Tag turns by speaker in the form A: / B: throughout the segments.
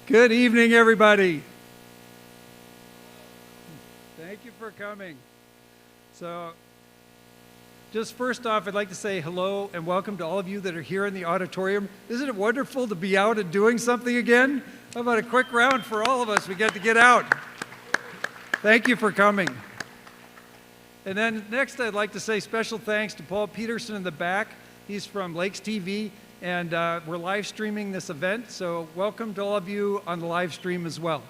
A: Good evening, everybody. Thank you for coming. So, just first off, I'd like to say hello and welcome to all of you that are here in the auditorium. Isn't it wonderful to be out and doing something again? How about a quick round for all of us? We get to get out. Thank you for coming. And then next, I'd like to say special thanks to Paul Peterson in the back. He's from Lakes TV, and we're live streaming this event, so welcome to all of you on the live stream as well.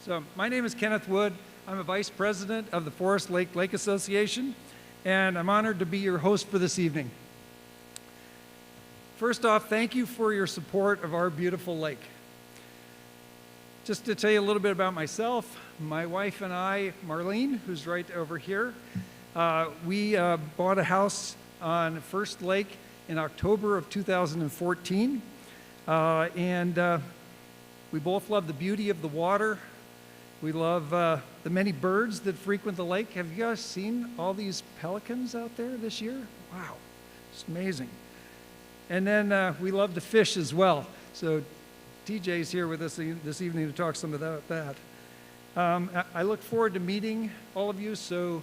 A: So my name is Kenneth Wood. I'm a vice president of the Forest Lake Association, and I'm honored to be your host for this evening. First off, thank you for your support of our beautiful lake. Just to tell you a little bit about myself, my wife and I, Marlene, who's right over here, we bought a house on First Lake in October of 2014, and we both love the beauty of the water. We love the many birds that frequent the lake. Have you guys seen all these pelicans out there this year? Wow, it's amazing. And then we love to fish as well. So TJ's here with us this evening to talk some about that. I look forward to meeting all of you. So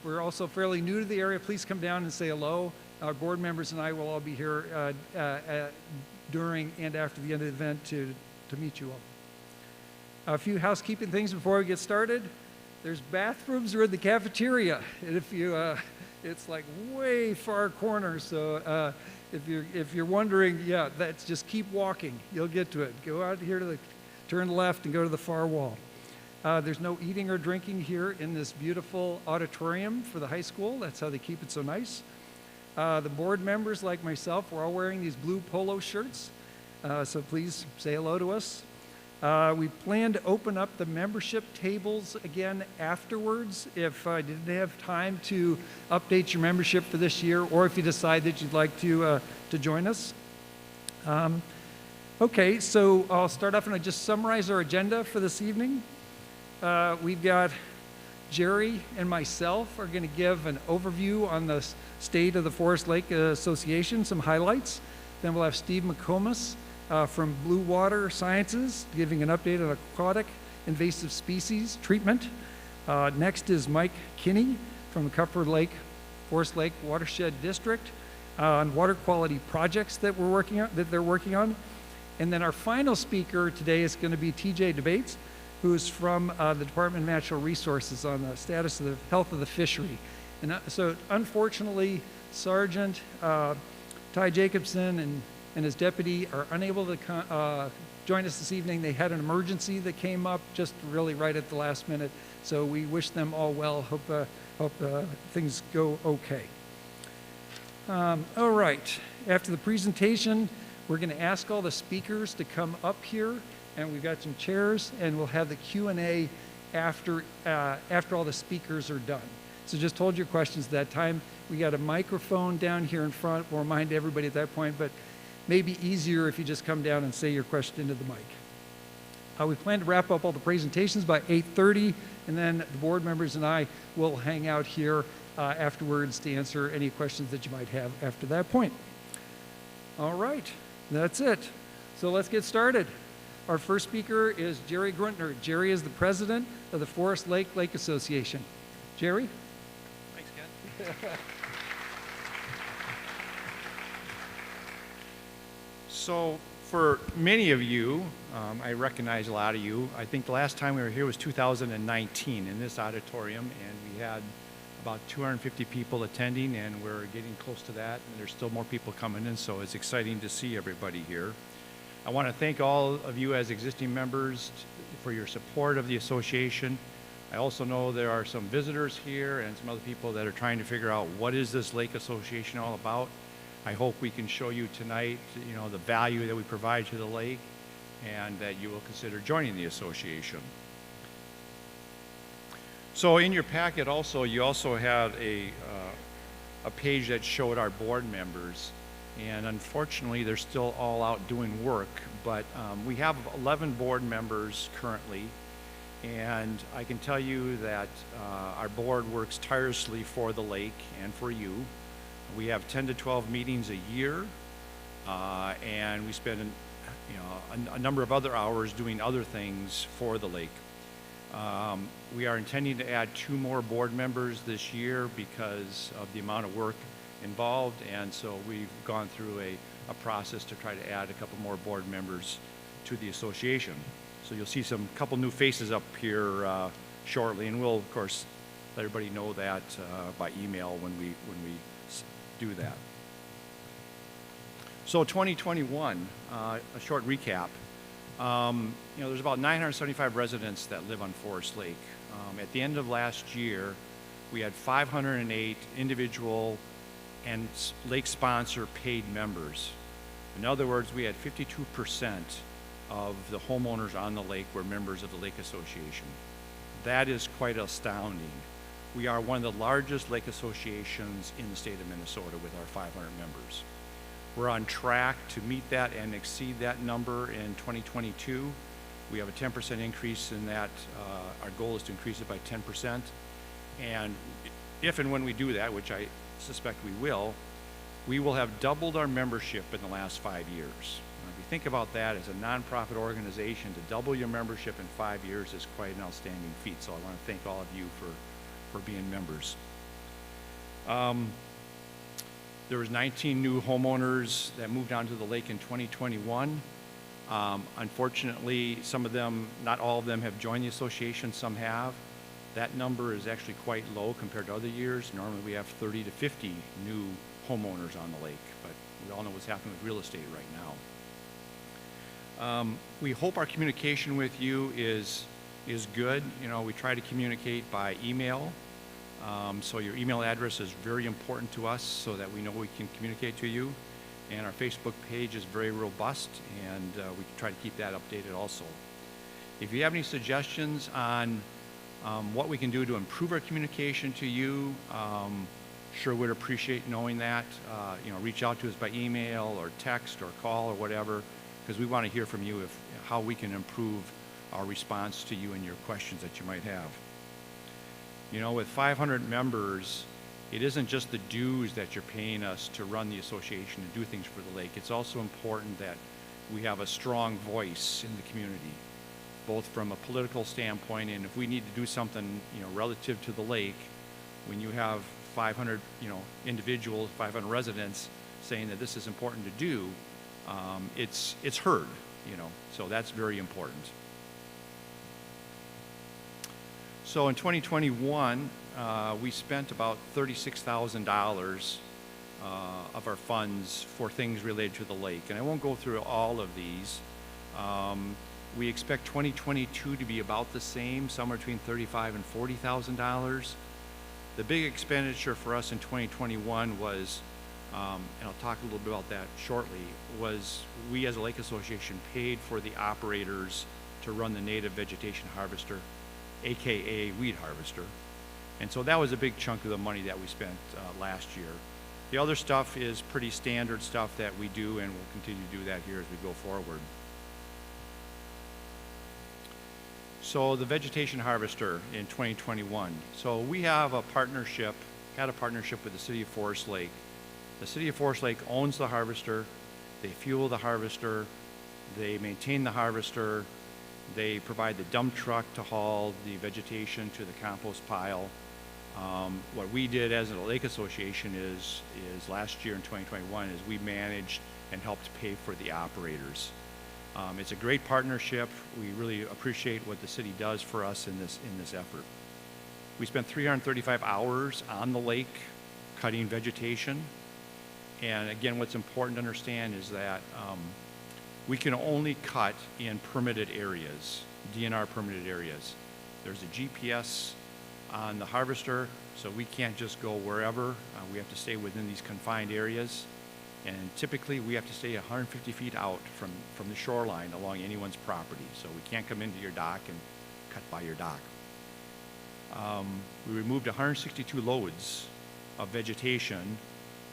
A: we're also fairly new to the area. Please come down and say hello. Our board members and I will all be here during and after the end of the event to meet you all. A few housekeeping things before we get started. There's bathrooms are in the cafeteria. And if you, it's like way far corner. So if you're wondering, yeah, that's just keep walking. You'll get to it. Go out here turn left and go to the far wall. There's no eating or drinking here in this beautiful auditorium for the high school. That's how they keep it so nice. The board members, like myself, we're all wearing these blue polo shirts. So please say hello to us. We plan to open up the membership tables again afterwards if I didn't have time to update your membership for this year, or if you decide that you'd like to join us. Okay, so I'll start off and I just summarize our agenda for this evening. We've got Jerry and myself are going to give an overview on the state of the Forest Lake Association, some highlights. Then we'll have Steve McComas from Blue Water Sciences giving an update on aquatic invasive species treatment. Next is Mike Kinney from the Cupford Lake Forest Lake Watershed District on water quality projects that they're working on. And then our final speaker today is going to be TJ Debates, who's from the Department of Natural Resources on the status of the health of the fishery. And so unfortunately, Sergeant Ty Jacobson and his deputy are unable to join us this evening. They had an emergency that came up just really right at the last minute. So we wish them all well. Hope things go okay. All right, after the presentation, we're going to ask all the speakers to come up here, and we've got some chairs, and we'll have the Q&A after all the speakers are done. So just hold your questions at that time. We got a microphone down here in front. We'll remind everybody at that point, but maybe easier if you just come down and say your question into the mic. We plan to wrap up all the presentations by 8:30, and then the board members and I will hang out here afterwards to answer any questions that you might have after that point. All right, that's it. So let's get started. Our first speaker is Jerry Gruntner. Jerry is the president of the Forest Lake Association. Jerry?
B: Thanks, Ken. So for many of you, I recognize a lot of you. I think the last time we were here was 2019 in this auditorium, and we had about 250 people attending, and we're getting close to that, and there's still more people coming in, so it's exciting to see everybody here. I want to thank all of you as existing members for your support of the association. I also know there are some visitors here and some other people that are trying to figure out what is this Lake Association all about. I hope we can show you tonight, the value that we provide to the lake, and that you will consider joining the association. So in your packet also, you also had a page that showed our board members. And unfortunately, they're still all out doing work, but we have 11 board members currently, and I can tell you that our board works tirelessly for the lake and for you. We have 10 to 12 meetings a year, and we spend a number of other hours doing other things for the lake. We are intending to add 2 more board members this year because of the amount of work involved, and so we've gone through a process to try to add a couple more board members to the association. So you'll see some couple new faces up here shortly, and we'll of course let everybody know that by email when we do that. So 2021, a short recap. There's about 975 residents that live on Forest Lake. At the end of last year, we had 508 individual and lake sponsor paid members. In other words, we had 52% of the homeowners on the lake were members of the Lake Association. That is quite astounding. We are one of the largest lake associations in the state of Minnesota with our 500 members. We're on track to meet that and exceed that number in 2022. We have a 10% increase in that. Our goal is to increase it by 10%. And if and when we do that, which I suspect we will have doubled our membership in the last 5 years. Now, if you think about that as a nonprofit organization, to double your membership in 5 years is quite an outstanding feat. So I want to thank all of you for being members. There was 19 new homeowners that moved onto the lake in 2021. Unfortunately, some of them, not all of them have joined the association, some have. That number is actually quite low compared to other years. Normally we have 30 to 50 new homeowners on the lake, but we all know what's happening with real estate right now. We hope our communication with you is good. We try to communicate by email. So your email address is very important to us so that we know we can communicate to you. And our Facebook page is very robust, and we try to keep that updated also. If you have any suggestions on what we can do to improve our communication to you, sure would appreciate knowing that. Reach out to us by email or text or call or whatever, because we want to hear from you how we can improve our response to you and your questions that you might have. With 500 members, it isn't just the dues that you're paying us to run the association and do things for the lake. It's also important that we have a strong voice in the community, both from a political standpoint, and if we need to do something, relative to the lake, when you have 500, individuals, 500 residents saying that this is important to do, it's heard, so that's very important. So in 2021, we spent about $36,000 of our funds for things related to the lake. And I won't go through all of these. We expect 2022 to be about the same, somewhere between $35,000 and $40,000. The big expenditure for us in 2021 was, and I'll talk a little bit about that shortly, was we as a lake association paid for the operators to run the native vegetation harvester, AKA weed harvester. And so that was a big chunk of the money that we spent last year. The other stuff is pretty standard stuff that we do, and we'll continue to do that here as we go forward. So the vegetation harvester in 2021. So we have had a partnership with the City of Forest Lake. The City of Forest Lake owns the harvester, they fuel the harvester, they maintain the harvester, they provide the dump truck to haul the vegetation to the compost pile. What we did as a lake association is last year in 2021 is we managed and helped pay for the operators. It's a great partnership. We really appreciate what the city does for us in this effort. We spent 335 hours on the lake cutting vegetation. And again, what's important to understand is that we can only cut in permitted areas, DNR permitted areas. There's a GPS on the harvester, so we can't just go wherever. We have to stay within these confined areas. And typically we have to stay 150 feet out from the shoreline along anyone's property. So we can't come into your dock and cut by your dock. We removed 162 loads of vegetation,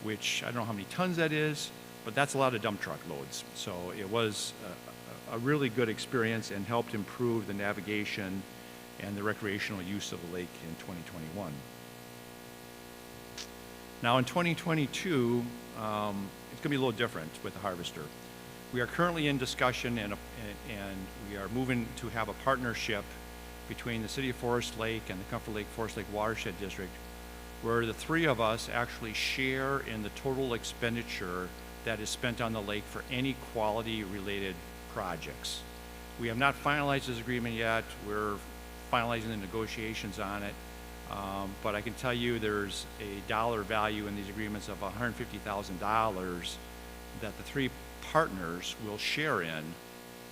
B: which I don't know how many tons that is, but that's a lot of dump truck loads. So it was a really good experience and helped improve the navigation and the recreational use of the lake in 2021. Now in 2022, it's going to be a little different with the harvester. We are currently in discussion and we are moving to have a partnership between the City of Forest Lake and the Comfort Lake Forest Lake Watershed District, where the three of us actually share in the total expenditure that is spent on the lake for any quality-related projects. We have not finalized this agreement yet. We're finalizing the negotiations on it. But I can tell you there's a dollar value in these agreements of $150,000 that the three partners will share in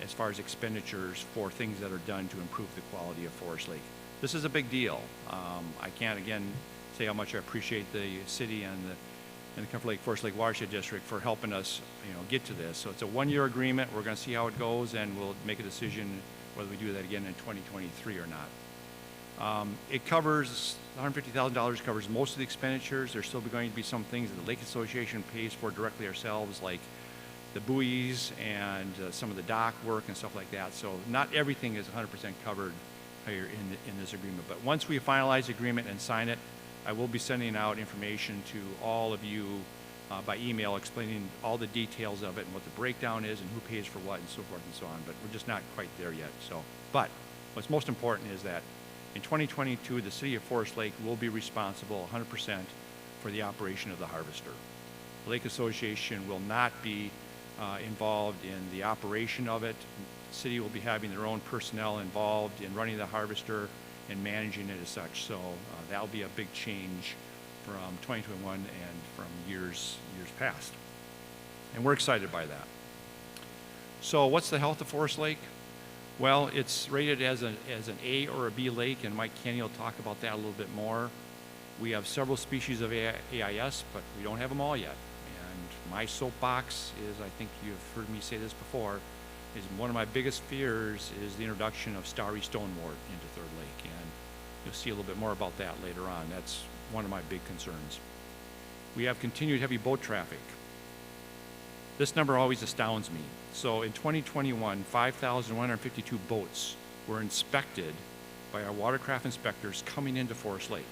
B: as far as expenditures for things that are done to improve the quality of Forest Lake. This is a big deal. I can't, again, say how much I appreciate the city and the Comfort Lake Forest Lake Watershed District for helping us, get to this. So it's a one-year agreement. We're going to see how it goes, and we'll make a decision whether we do that again in 2023 or not. It covers, $150,000 covers most of the expenditures. There's still going to be some things that the Lake Association pays for directly ourselves, like the buoys and some of the dock work and stuff like that. So not everything is 100% covered here in this agreement. But once we finalize the agreement and sign it, I will be sending out information to all of you by email explaining all the details of it and what the breakdown is and who pays for what and so forth and so on. But we're just not quite there yet. But what's most important is that in 2022, the City of Forest Lake will be responsible 100% for the operation of the harvester. The Lake Association will not be involved in the operation of it. The city will be having their own personnel involved in running the harvester and managing it as such. So that'll be a big change from 2021 and from years past. And we're excited by that. So what's the health of Forest Lake? Well, it's rated as an A or a B lake, and Mike Kinney will talk about that a little bit more. We have several species of AIS, but we don't have them all yet. And my soapbox is, I think you've heard me say this before, is one of my biggest fears is the introduction of starry stonewort into Third Lake. And you'll see a little bit more about that later on. That's one of my big concerns. We have continued heavy boat traffic. This number always astounds me. So in 2021, 5,152 boats were inspected by our watercraft inspectors coming into Forest Lake.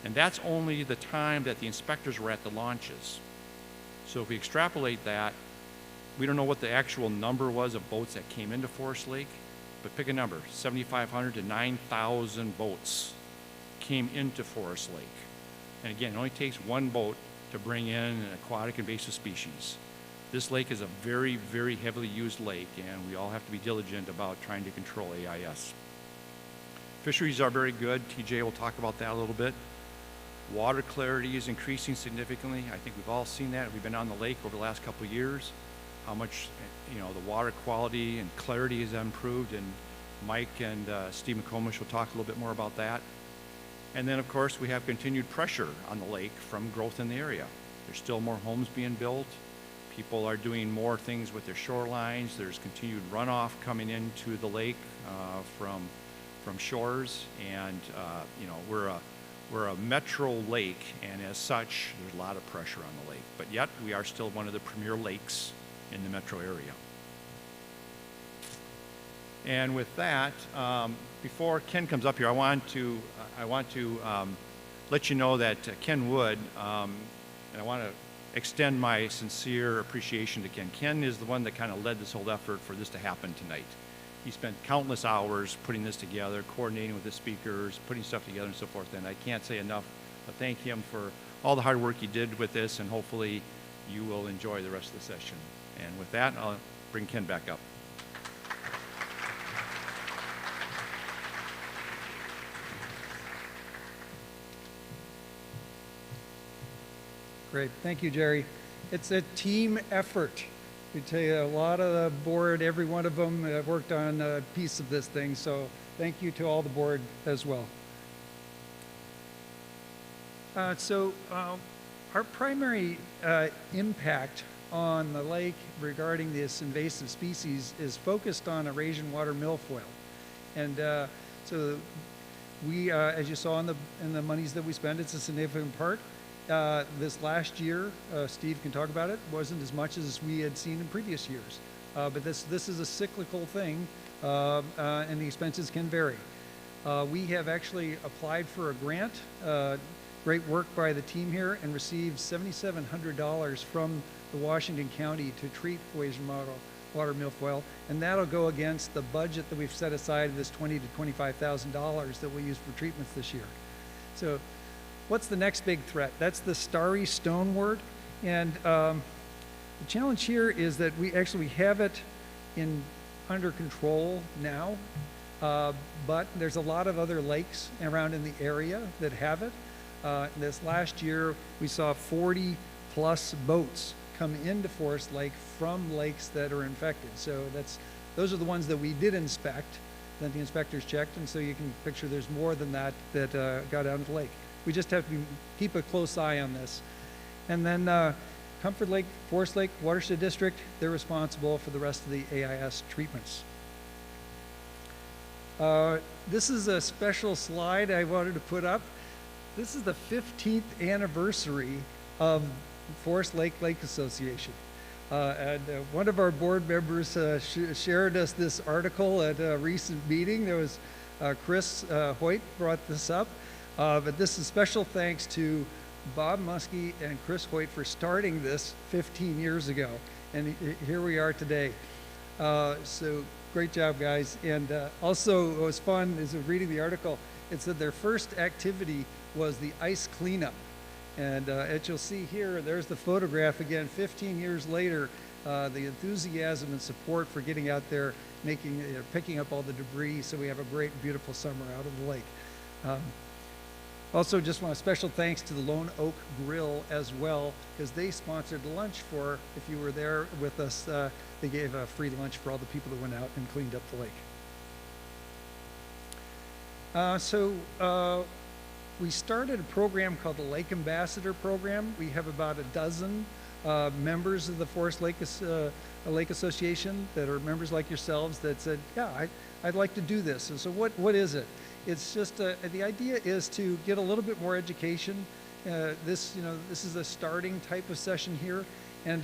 B: And that's only the time that the inspectors were at the launches. So if we extrapolate that, we don't know what the actual number was of boats that came into Forest Lake, but pick a number, 7,500 to 9,000 boats came into Forest Lake. And again, it only takes one boat to bring in an aquatic invasive species. This lake is a very, very heavily used lake, and we all have to be diligent about trying to control AIS. Fisheries are very good. TJ will talk about that a little bit. Water clarity is increasing significantly. I think we've all seen that. We've been on the lake over the last couple of years, how much the water quality and clarity has improved, and Mike and Steve McComish will talk a little bit more about that. And then, of course, we have continued pressure on the lake from growth in the area. There's still more homes being built. People are doing more things with their shorelines. There's continued runoff coming into the lake from shores, and we're a metro lake, and as such, there's a lot of pressure on the lake. But yet, we are still one of the premier lakes in the metro area. And with that, before Ken comes up here, I want to let you know that Ken Wood, and I want to extend my sincere appreciation to Ken. Ken is the one that kind of led this whole effort for this to happen tonight. He spent countless hours putting this together, coordinating with the speakers, putting stuff together and so forth, and I can't say enough but thank him for all the hard work he did with this, and hopefully you will enjoy the rest of the session. And with that, I'll bring Ken back up.
A: Great, thank you, Jerry. It's a team effort. We tell you, a lot of the board, every one of them worked on a piece of this thing, so thank you to all the board as well. Our primary impact on the lake regarding this invasive species is focused on Eurasian water milfoil. And so we, as you saw in the monies that we spend, it's a significant part. This last year, Steve can talk about it, wasn't as much as we had seen in previous years. But this is a cyclical thing, and the expenses can vary. We have actually applied for a grant Great work by the team here, and received $7,700 from the Washington County to treat water milfoil, and that'll go against the budget that we've set aside, this $20,000 to $25,000 that we'll use for treatments this year. So what's the next big threat? That's the starry stonewort, and the challenge here is that we actually have it under control now, but there's a lot of other lakes around in the area that have it. This last year, we saw 40 plus boats come into Forest Lake from lakes that are infected. So those are the ones that we did inspect, that the inspectors checked, and so you can picture there's more than that got out of the lake. We just have to keep a close eye on this. And then Comfort Lake, Forest Lake Watershed District, they're responsible for the rest of the AIS treatments. This is a special slide I wanted to put up. This is the 15th anniversary of Forest Lake Lake Association. And one of our board members shared us this article at a recent meeting. There was Chris Hoyt brought this up. But this is special thanks to Bob Muskie and Chris Hoyt for starting this 15 years ago. And here we are today. So great job, guys. And also what was fun is reading the article, it said their first activity was the ice cleanup. And as you'll see here, there's the photograph again, 15 years later, the enthusiasm and support for getting out there, picking up all the debris so we have a great, beautiful summer out of the lake. Also, just want a special thanks to the Lone Oak Grill as well, because they sponsored lunch for, if you were there with us, they gave a free lunch for all the people that went out and cleaned up the lake. We started a program called the Lake Ambassador Program. We have about a dozen members of the Forest Lake Association that are members like yourselves that said, yeah, I'd like to do this. And so what is it? It's just, the idea is to get a little bit more education. This is a starting type of session here. And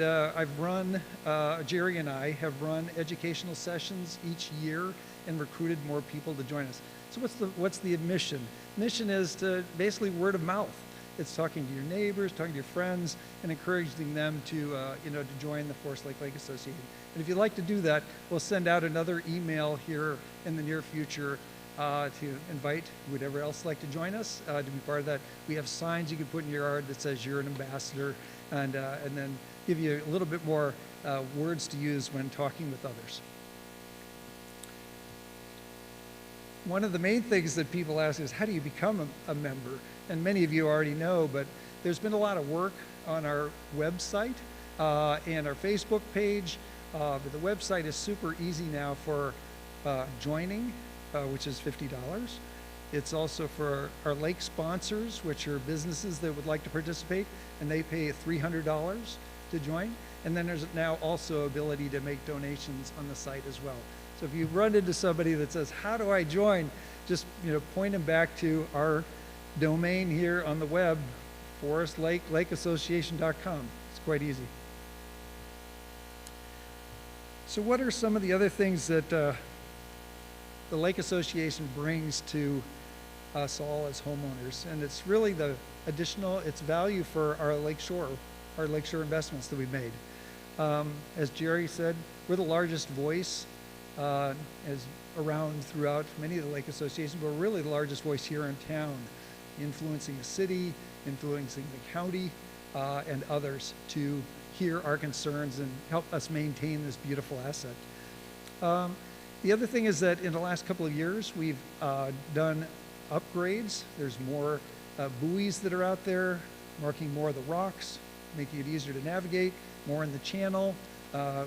A: Jerry and I have run educational sessions each year and recruited more people to join us. So what's the mission? Mission is to basically word of mouth. It's talking to your neighbors, talking to your friends, and encouraging them to join the Forest Lake Association. And if you'd like to do that, we'll send out another email here in the near future to invite whoever else like to join us to be part of that. We have signs you can put in your yard that says you're an ambassador, and then give you a little bit more words to use when talking with others. One of the main things that people ask is, how do you become a member? And many of you already know, but there's been a lot of work on our website and our Facebook page. But the website is super easy now for joining, which is $50. It's also for our lake sponsors, which are businesses that would like to participate, and they pay $300 to join. And then there's now also ability to make donations on the site as well. So if you run into somebody that says, how do I join? Just point them back to our domain here on the web, lakeassociation.com. It's quite easy. So what are some of the other things that the Lake Association brings to us all as homeowners? And it's really the additional, it's value for our lakeshore investments that we've made. As Jerry said, we're the largest voice as around throughout many of the lake associations, but we're really the largest voice here in town, influencing the city, influencing the county, and others to hear our concerns and help us maintain this beautiful asset. The other thing is that in the last couple of years, we've done upgrades. There's more buoys that are out there, marking more of the rocks, making it easier to navigate, more in the channel,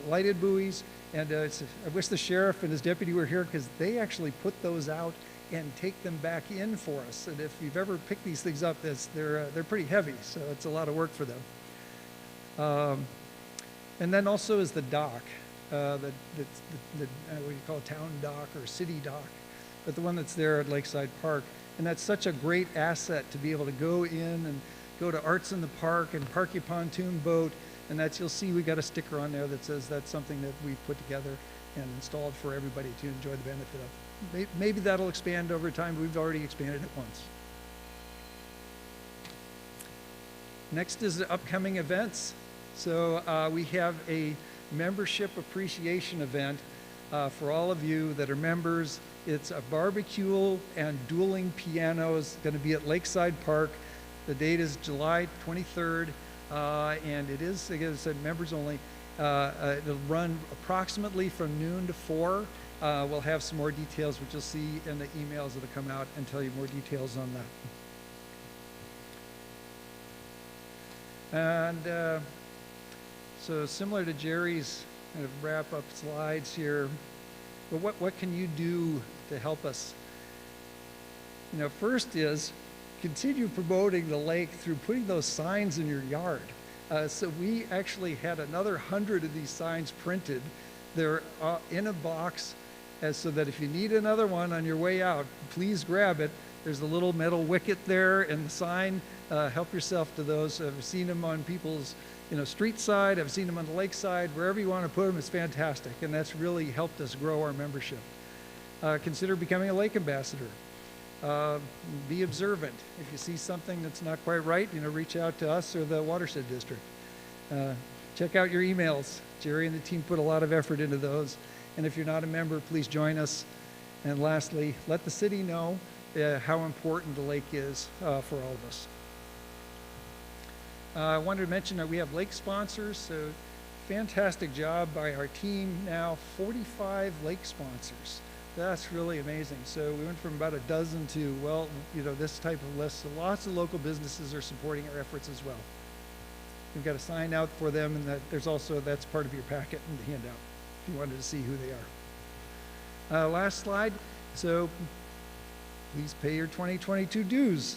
A: lighted buoys. And I wish the sheriff and his deputy were here, because they actually put those out and take them back in for us. And if you've ever picked these things up, they're pretty heavy, so it's a lot of work for them. And then also is the dock, what you call a town dock or city dock, but the one that's there at Lakeside Park. And that's such a great asset to be able to go in and go to Arts in the Park and park your pontoon boat. And you'll see we got a sticker on there that says that's something that we've put together and installed for everybody to enjoy the benefit of. Maybe that'll expand over time. We've already expanded it once. Next is the upcoming events. So we have a membership appreciation event for all of you that are members. It's a barbecue and dueling pianos, going to be at Lakeside Park. The date is July 23rd, and it is, again, I said, members only. It'll run approximately from noon to 4. We'll have some more details, which you'll see in the emails that'll come out and tell you more details on that. And so similar to Jerry's kind of wrap-up slides here, but what can you do to help us? You know, first is continue promoting the lake through putting those signs in your yard. So we actually had another 100 of these signs printed. They're in a box, so that if you need another one on your way out, please grab it. There's a little metal wicket there and the sign. Help yourself to those. I've seen them on people's street side. I've seen them on the lake side. Wherever you want to put them, it's fantastic. And that's really helped us grow our membership. Consider becoming a lake ambassador. Be observant. If you see something that's not quite right, reach out to us or the watershed district. Check out your emails. Jerry and the team put a lot of effort into those. And if you're not a member, please join us. And lastly, let the city know how important the lake is for all of us. I wanted to mention that we have lake sponsors. So fantastic job by our team now, 45 lake sponsors. That's really amazing. So we went from about a dozen to, well, this type of list. So lots of local businesses are supporting our efforts as well. We've got a sign out for them, and that's part of your packet and the handout if you wanted to see who they are. Last slide. So please pay your 2022 dues.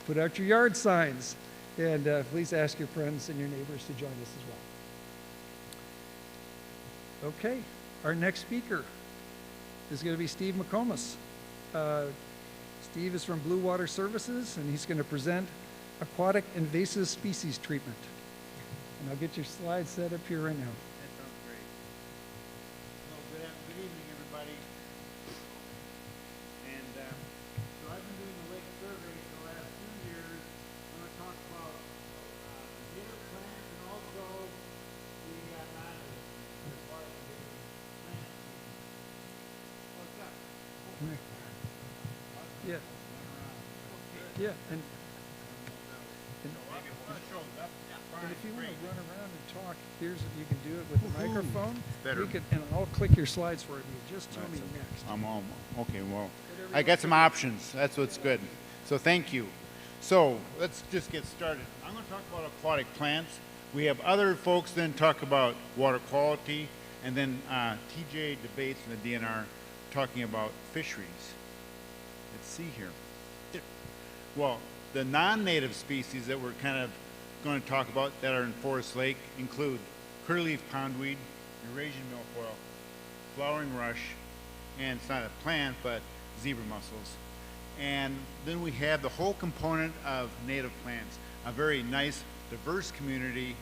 A: Put out your yard signs. And please ask your friends and your neighbors to join us as well. Okay, our next speaker is going to be Steve McComas. Steve is from Blue Water Services, and he's going to present aquatic invasive species treatment. And I'll get your slides set up here right now.
C: That sounds great. Well, good evening, everybody. And so I've been doing the lake survey for the last 2 years. I'm going to talk about native plants and also the non-native plants as far as invasive plants. What's up?
A: Come here. Yeah. Yeah, and if you want to run around and talk, you can do it with the microphone.
C: Better.
A: And I'll click your slides for you. Just tell me next.
C: I'm all, okay, well, I got some options. That's what's good. So thank you. So let's just get started. I'm going to talk about aquatic plants. We have other folks then talk about water quality, and then TJ debates in the DNR talking about fisheries. Let's see here. Well, the non-native species that we're kind of going to talk about that are in Forest Lake include curlyleaf pondweed, Eurasian milfoil, flowering rush, and it's not a plant, but zebra mussels. And then we have the whole component of native plants, a very nice, diverse community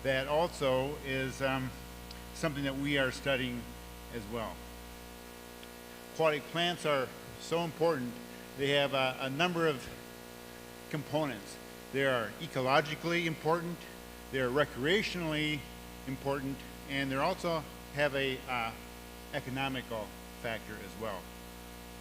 C: that also is something that we are studying as well. Aquatic plants are so important. They have a number of components. They are ecologically important, they're recreationally important, and they also have a economical factor as well.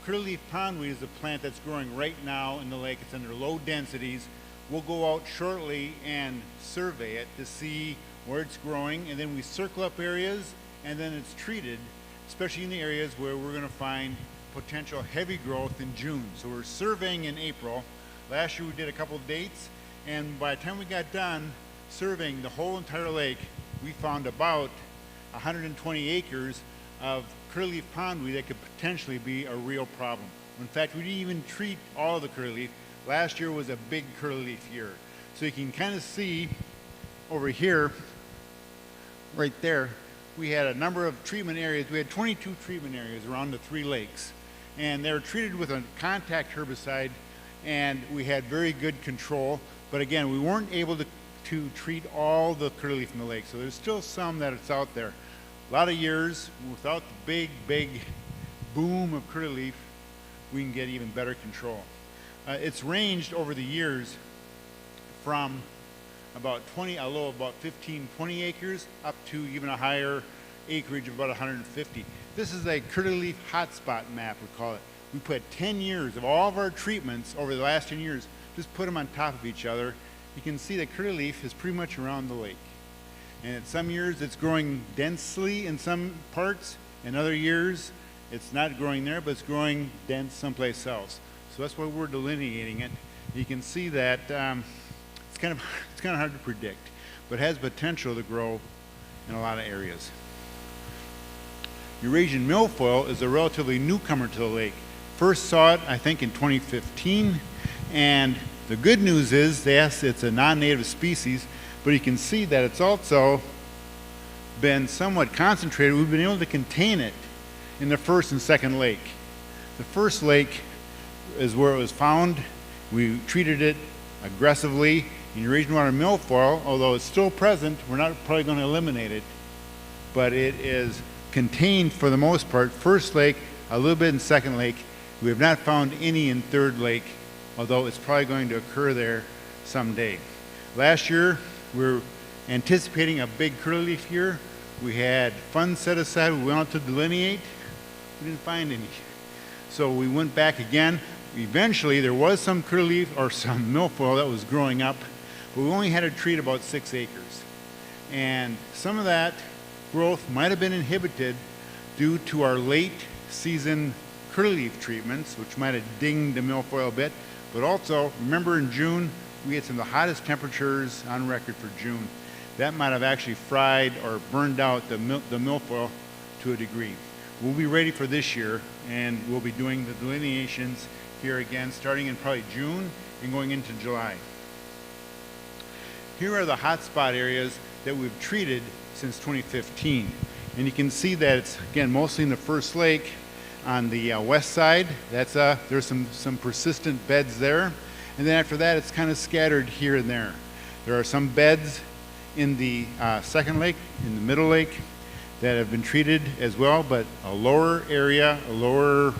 C: Curlyleaf pondweed is a plant that's growing right now in the lake. It's under low densities. We'll go out shortly and survey it to see where it's growing, and then we circle up areas, and then it's treated, especially in the areas where we're going to find potential heavy growth in June. So we're surveying in April. Last year we did a couple of dates, and by the time we got done surveying the whole entire lake, we found about 120 acres of curlyleaf pondweed that could potentially be a real problem. In fact, we didn't even treat all of the curlyleaf. Last year was a big curlyleaf year. So you can kind of see over here, right there, we had a number of treatment areas. We had 22 treatment areas around the 3 lakes. And they were treated with a contact herbicide, and we had very good control. But again, we weren't able to treat all the curlyleaf in the lake. So there's still some that it's out there. A lot of years, without the big boom of curlyleaf, we can get even better control. It's ranged over the years from about 20, a low of about 15, 20 acres, up to even a higher acreage of about 150. This is a curly leaf hotspot map, we call it. We put 10 years of all of our treatments over the last 10 years, just put them on top of each other. You can see that curly leaf is pretty much around the lake. And in some years it's growing densely in some parts, in other years it's not growing there, but it's growing dense someplace else. So that's why we're delineating it. You can see that it's kind of hard to predict, but has potential to grow in a lot of areas. Eurasian milfoil is a relatively newcomer to the lake. First saw it, I think, in 2015, and the good news is, yes, it's a non-native species, but you can see that it's also been somewhat concentrated. We've been able to contain it in the first and second lake. The first lake is where it was found. We treated it aggressively. In Eurasian water milfoil, although it's still present, we're not probably going to eliminate it, but it is contained for the most part. First lake, a little bit in second lake. We have not found any in third lake, although it's probably going to occur there someday. Last year, we were anticipating a big curly leaf year. We had funds set aside. We went out to delineate. We didn't find any. So we went back again. Eventually, there was some curly leaf or some milfoil that was growing up, but we only had to treat about 6 acres. And some of that growth might have been inhibited due to our late season curly leaf treatments, which might have dinged the milfoil a bit. But also, remember in June, we had some of the hottest temperatures on record for June. That might have actually fried or burned out the milfoil to a degree. We'll be ready for this year, and we'll be doing the delineations here again, starting in probably June and going into July. Here are the hotspot areas that we've treated since 2015. And you can see that it's, again, mostly in the first lake on the west side. That's there's some persistent beds there. And then after that, it's kind of scattered here and there. There are some beds in the second lake, in the middle lake, that have been treated as well, but a lower area, a lower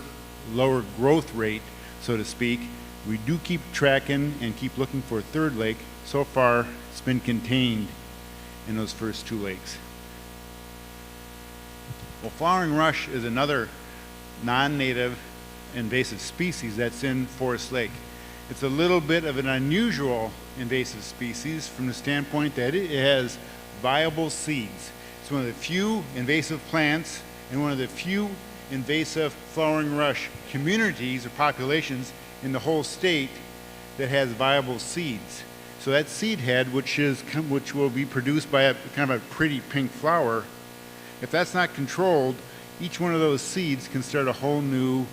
C: growth rate, so to speak. We do keep tracking and keep looking for a third lake. So far, it's been contained in those first 2 lakes. Well, flowering rush is another non-native invasive species that's in Forest Lake. It's a little bit of an unusual invasive species from the standpoint that it has viable seeds. It's one of the few invasive plants and one of the few invasive flowering rush communities or populations in the whole state that has viable seeds. So that seed head, which will be produced by a kind of a pretty pink flower, if that's not controlled, each one of those seeds can start a whole new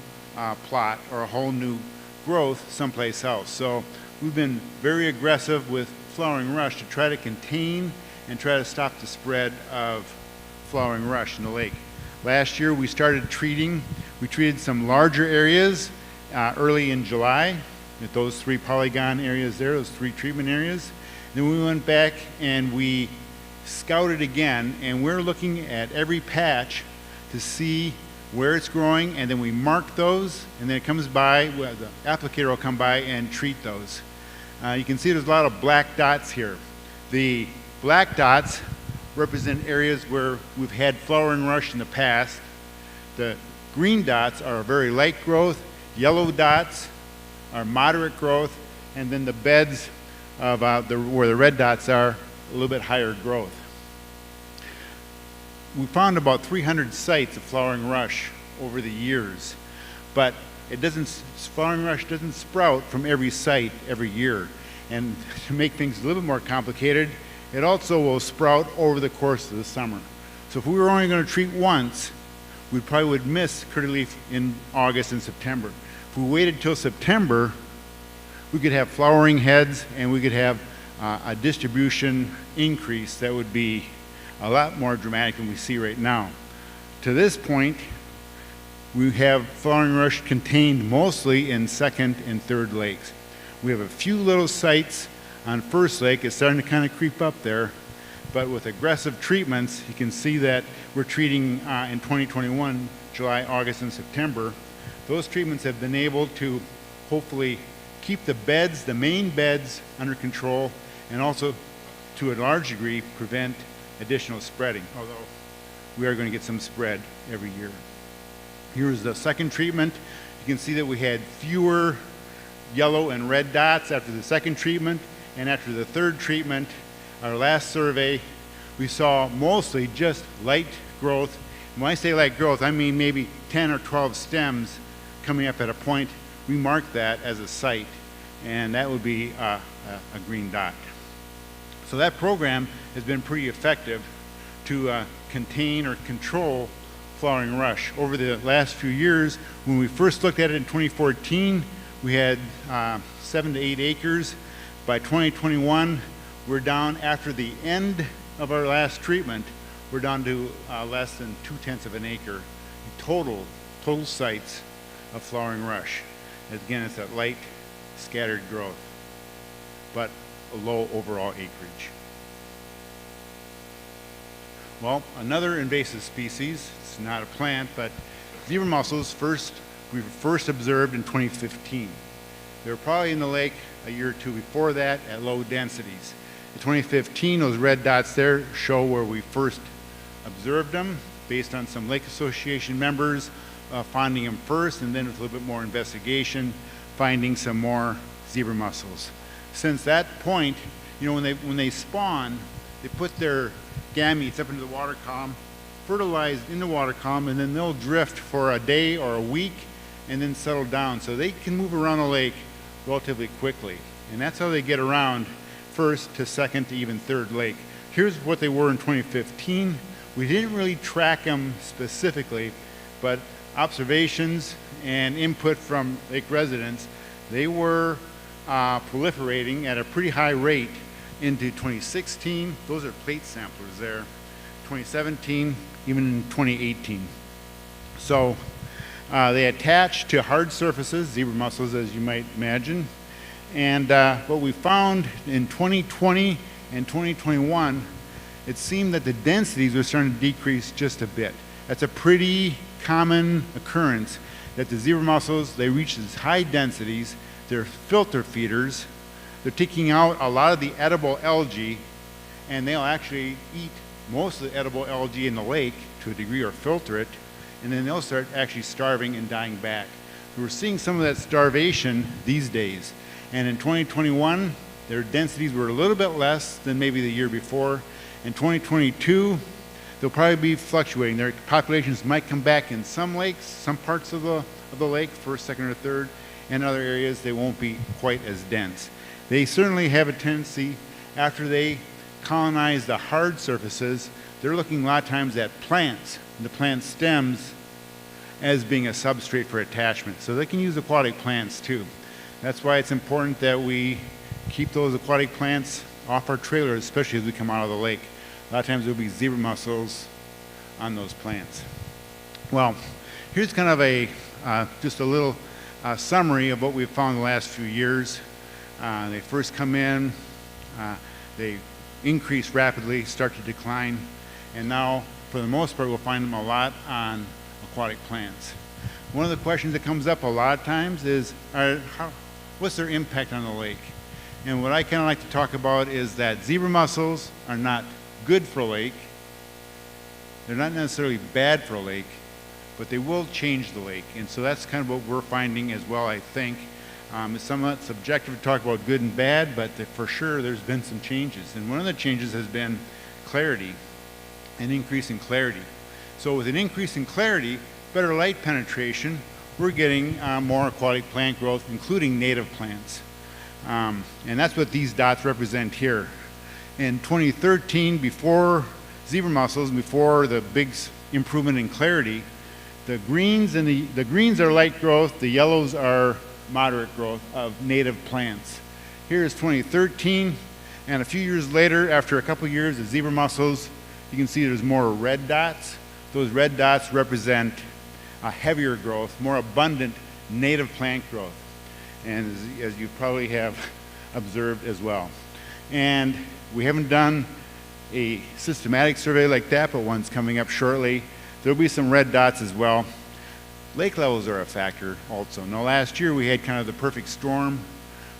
C: plot or a whole new growth someplace else. So we've been very aggressive with flowering rush to try to contain and try to stop the spread of flowering rush in the lake. Last year we started treating. We treated some larger areas early in July at those 3 polygon areas there, those 3 treatment areas. Then we went back and we scouted again, and we're looking at every patch to see where it's growing, and then we mark those, and then it comes by, well, the applicator will come by and treat those. You can see there's a lot of black dots here. The black dots represent areas where we've had flowering rush in the past. The green dots are very light growth, yellow dots are moderate growth, and then the beds of where the red dots are, a little bit higher growth. We found about 300 sites of flowering rush over the years, but flowering rush doesn't sprout from every site every year. And to make things a little bit more complicated, it also will sprout over the course of the summer. So if we were only going to treat once, we probably would miss curly leaf in August and September. If we waited till September, we could have flowering heads and we could have a distribution increase that would be a lot more dramatic than we see right now. To this point, we have flowering rush contained mostly in second and third lakes. We have a few little sites on First Lake. It's starting to kind of creep up there, but with aggressive treatments, you can see that we're treating in 2021, July, August, and September. Those treatments have been able to hopefully keep the beds, the main beds, under control, and also to a large degree, prevent additional spreading, although we are going to get some spread every year. Here's the second treatment. You can see that we had fewer yellow and red dots after the second treatment, and after the third treatment, our last survey, we saw mostly just light growth. And when I say light growth, I mean maybe 10 or 12 stems coming up at a point. We mark that as a site, and that would be a green dot. So that program has been pretty effective to contain or control flowering rush. Over the last few years, when we first looked at it in 2014, we had 7 to 8 acres. By 2021, we're down, after the end of our last treatment, we're down to less than 0.2 of an acre total sites of flowering rush. Again, it's a light scattered growth, but a low overall acreage. Well, another invasive species, it's not a plant, but zebra mussels we were first observed in 2015. They were probably in the lake a year or two before that at low densities. In 2015, those red dots there show where we first observed them based on some Lake Association members finding them first, and then with a little bit more investigation, finding some more zebra mussels. Since that point, you know, when they spawn, they put their gametes up into the water column, fertilize in the water column, and then they'll drift for a day or a week and then settle down. So they can move around the lake relatively quickly. And that's how they get around first to second to even third lake. Here's what they were in 2015. We didn't really track them specifically, but observations and input from lake residents, they were proliferating at a pretty high rate into 2016. Those are plate samplers there. 2017, even in 2018. So they attach to hard surfaces, zebra mussels, as you might imagine. And what we found in 2020 and 2021, it seemed that the densities were starting to decrease just a bit. That's a pretty common occurrence, that the zebra mussels, they reach these high densities, they're filter feeders, they're taking out a lot of the edible algae, and they'll actually eat most of the edible algae in the lake to a degree, or filter it, and then they'll start actually starving and dying back. So we're seeing some of that starvation these days. And in 2021, their densities were a little bit less than maybe the year before. In 2022, they'll probably be fluctuating. Their populations might come back in some lakes, some parts of the lake, first, second, or third, and other areas they won't be quite as dense. They certainly have a tendency, after they colonize the hard surfaces, they're looking a lot of times at plants, the plant stems, as being a substrate for attachment. So they can use aquatic plants too. That's why it's important that we keep those aquatic plants off our trailers, especially as we come out of the lake. A lot of times there'll be zebra mussels on those plants. Well, here's kind of a just a little summary of what we've found in the last few years. They first come in, they increase rapidly, start to decline, and now, for the most part, we'll find them a lot on aquatic plants. One of the questions that comes up a lot of times is, what's their impact on the lake? And what I kind of like to talk about is that zebra mussels are not good for a lake. They're not necessarily bad for a lake, but they will change the lake. And so that's kind of what we're finding as well, I think. It's somewhat subjective to talk about good and bad, but for sure there's been some changes. And one of the changes has been clarity, an increase in clarity. So with an increase in clarity, better light penetration, we're getting more aquatic plant growth, including native plants. And that's what these dots represent here. In 2013, before zebra mussels, before the big improvement in clarity, the greens the greens are light growth, the yellows are moderate growth of native plants. Here is 2013, and a few years later, after a couple years of zebra mussels, you can see there's more red dots. Those red dots represent a heavier growth, more abundant native plant growth, and as you probably have observed as well. And we haven't done a systematic survey like that, but one's coming up shortly. There'll be some red dots as well. Lake levels are a factor also. Now last year we had kind of the perfect storm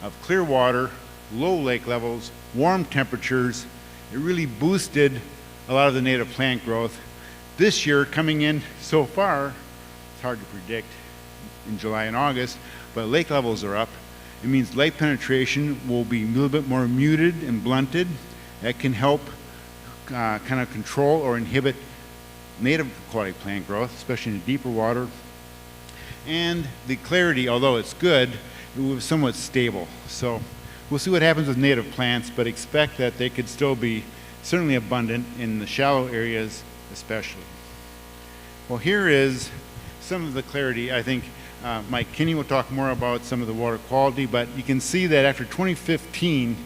C: of clear water, low lake levels, warm temperatures, it really boosted a lot of the native plant growth. This year, coming in so far, it's hard to predict in July and August, but lake levels are up. It means light penetration will be a little bit more muted and blunted. That can help kind of control or inhibit native aquatic plant growth, especially in the deeper water. And the clarity, although it's good, it was somewhat stable. So we'll see what happens with native plants, but expect that they could still be certainly abundant in the shallow areas especially. Well, here is some of the clarity. I think Mike Kinney will talk more about some of the water quality, but you can see that after 2015,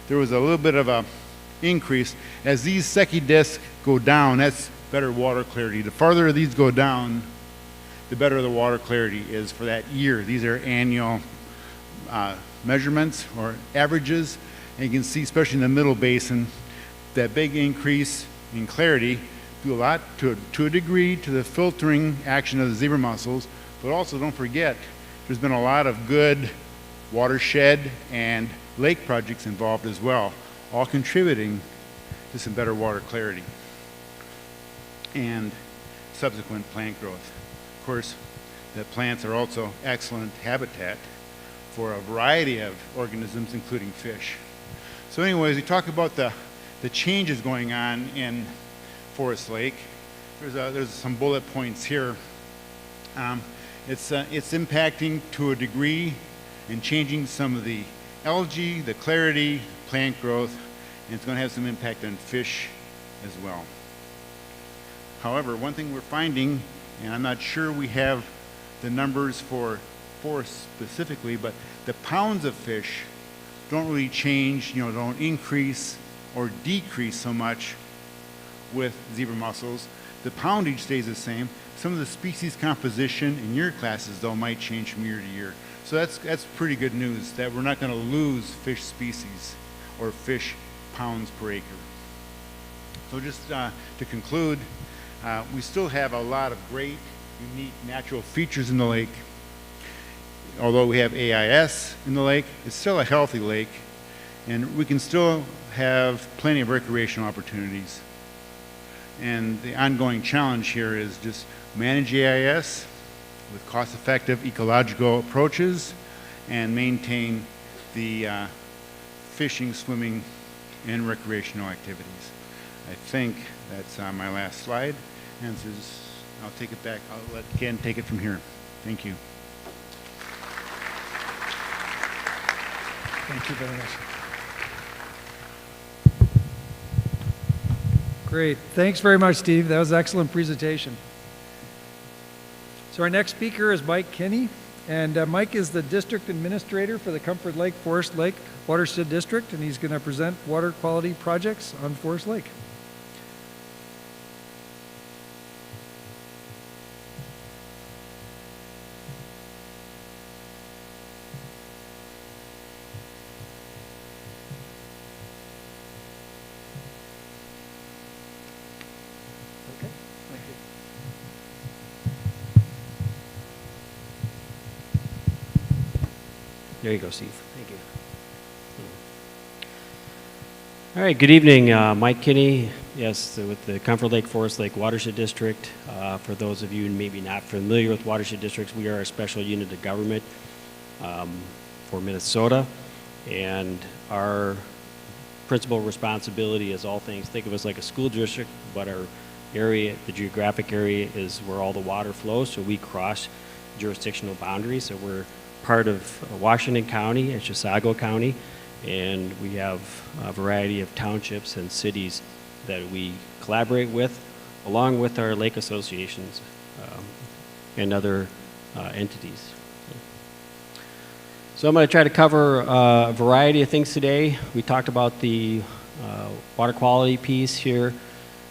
C: there was a little bit of a increase. As these Secchi discs go down, that's better water clarity. The farther these go down, the better the water clarity is for that year. These are annual measurements or averages, and you can see, especially in the middle basin, that big increase in clarity due a lot to a degree to the filtering action of the zebra mussels, but also don't forget there's been a lot of good watershed and lake projects involved as well, all contributing to some better water clarity and subsequent plant growth. Of course, the plants are also excellent habitat for a variety of organisms, including fish. So anyways, we talk about the changes going on in Forest Lake. There's some bullet points here. It's impacting to a degree and changing some of the algae, the clarity, plant growth, and it's going to have some impact on fish as well. However, one thing we're finding, and I'm not sure we have the numbers for forests specifically, but the pounds of fish don't really change, don't increase or decrease so much with zebra mussels. The poundage stays the same. Some of the species composition in your classes, though, might change from year to year. So that's pretty good news, that we're not going to lose fish species or fish pounds per acre. So just to conclude, we still have a lot of great, unique natural features in the lake. Although we have AIS in the lake, it's still a healthy lake, and we can still have plenty of recreational opportunities. And the ongoing challenge here is just manage AIS with cost-effective ecological approaches and maintain the fishing, swimming, and recreational activities. I think that's my last slide. And I'll take it back. I'll let Ken take it from here. Thank you.
A: Thank you very much. Great. Thanks very much, Steve. That was an excellent presentation. So our next speaker is Mike Kinney, and Mike is the district administrator for the Comfort Lake Forest Lake Watershed District, and he's going to present water quality projects on Forest Lake.
D: There you go, Steve. Thank you. All right, good evening. Mike Kinney, yes, with the Comfort Lake Forest Lake Watershed District. For those of you maybe not familiar with watershed districts, we are a special unit of government for Minnesota, and our principal responsibility is all things, think of us like a school district, but our area, the geographic area, is where all the water flows, so we cross jurisdictional boundaries. So we're part of Washington County and Chisago County, and we have a variety of townships and cities that we collaborate with, along with our lake associations and other entities. So I'm going to try to cover a variety of things today. We talked about the water quality piece here.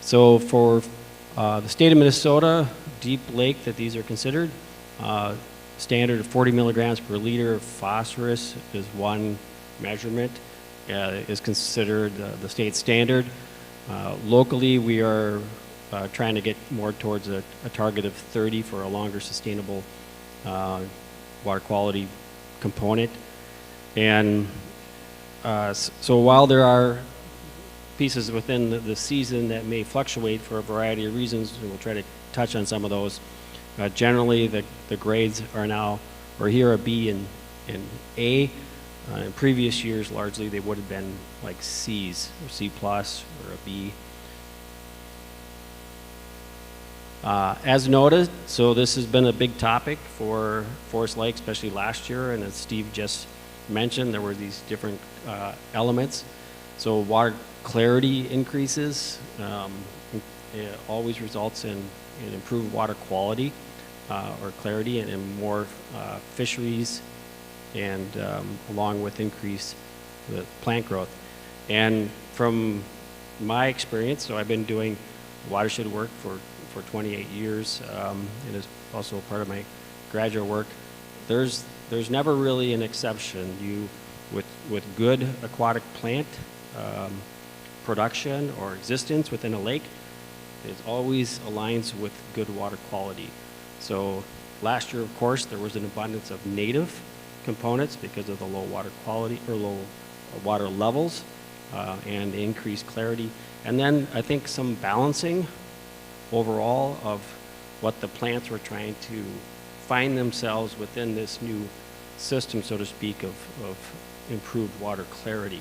D: So for the state of Minnesota, deep lake that these are considered, standard of 40 milligrams per liter of phosphorus is one measurement, is considered the state standard. Locally, we are trying to get more towards a target of 30 for a longer sustainable water quality component. And so while there are pieces within the season that may fluctuate for a variety of reasons, and we'll try to touch on some of those. Generally, the grades are now, or here, a B and A. In previous years, largely, they would have been like C's, or C plus, or a B. As noted, so this has been a big topic for Forest Lake, especially last year, and as Steve just mentioned, there were these different elements. So water clarity increases it always results in improved water quality or clarity and more fisheries, and along with increased plant growth. And from my experience, so I've been doing watershed work for 28 years, and is also part of my graduate work. There's never really an exception. With good aquatic plant production or existence within a lake, it always aligns with good water quality. So last year, of course, there was an abundance of native components because of the low water quality or low water levels and increased clarity. And then I think some balancing overall of what the plants were trying to find themselves within this new system, so to speak, of improved water clarity.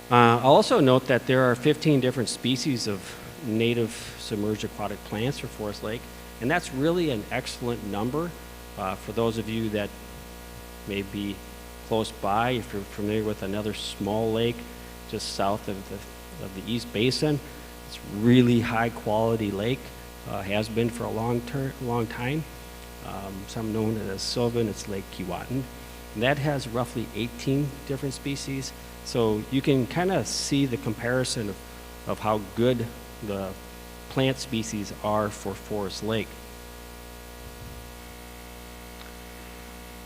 D: I'll also note that there are 15 different species of native submerged aquatic plants for Forest Lake, and that's really an excellent number for those of you that may be close by. If you're familiar with another small lake just south of the East Basin, it's really high quality lake, has been for a long time. Some known as Sylvan, it's Lake Keewatin. And that has roughly 18 different species. So you can kind of see the comparison of how good the plant species are for Forest Lake.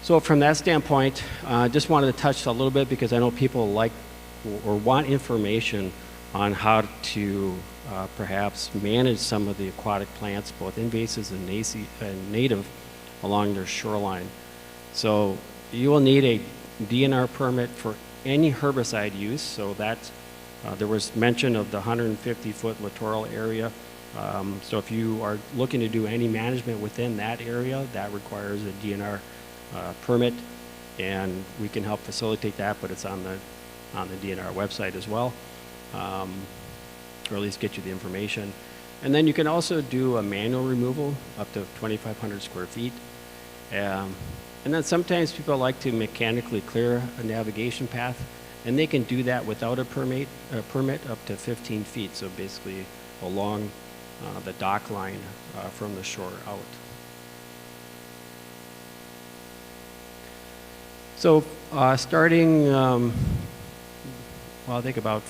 D: So from that standpoint, I just wanted to touch a little bit because I know people like or want information on how to perhaps manage some of the aquatic plants, both invasives and native, along their shoreline. So you will need a DNR permit for any herbicide use. So that's, there was mention of the 150-foot littoral area. So if you are looking to do any management within that area, that requires a DNR permit, and we can help facilitate that, but it's on the DNR website as well, or at least get you the information. And then you can also do a manual removal up to 2,500 square feet. And then sometimes people like to mechanically clear a navigation path, and they can do that without a permit up to 15 feet, so basically along the dock line from the shore out. So starting, well, I think about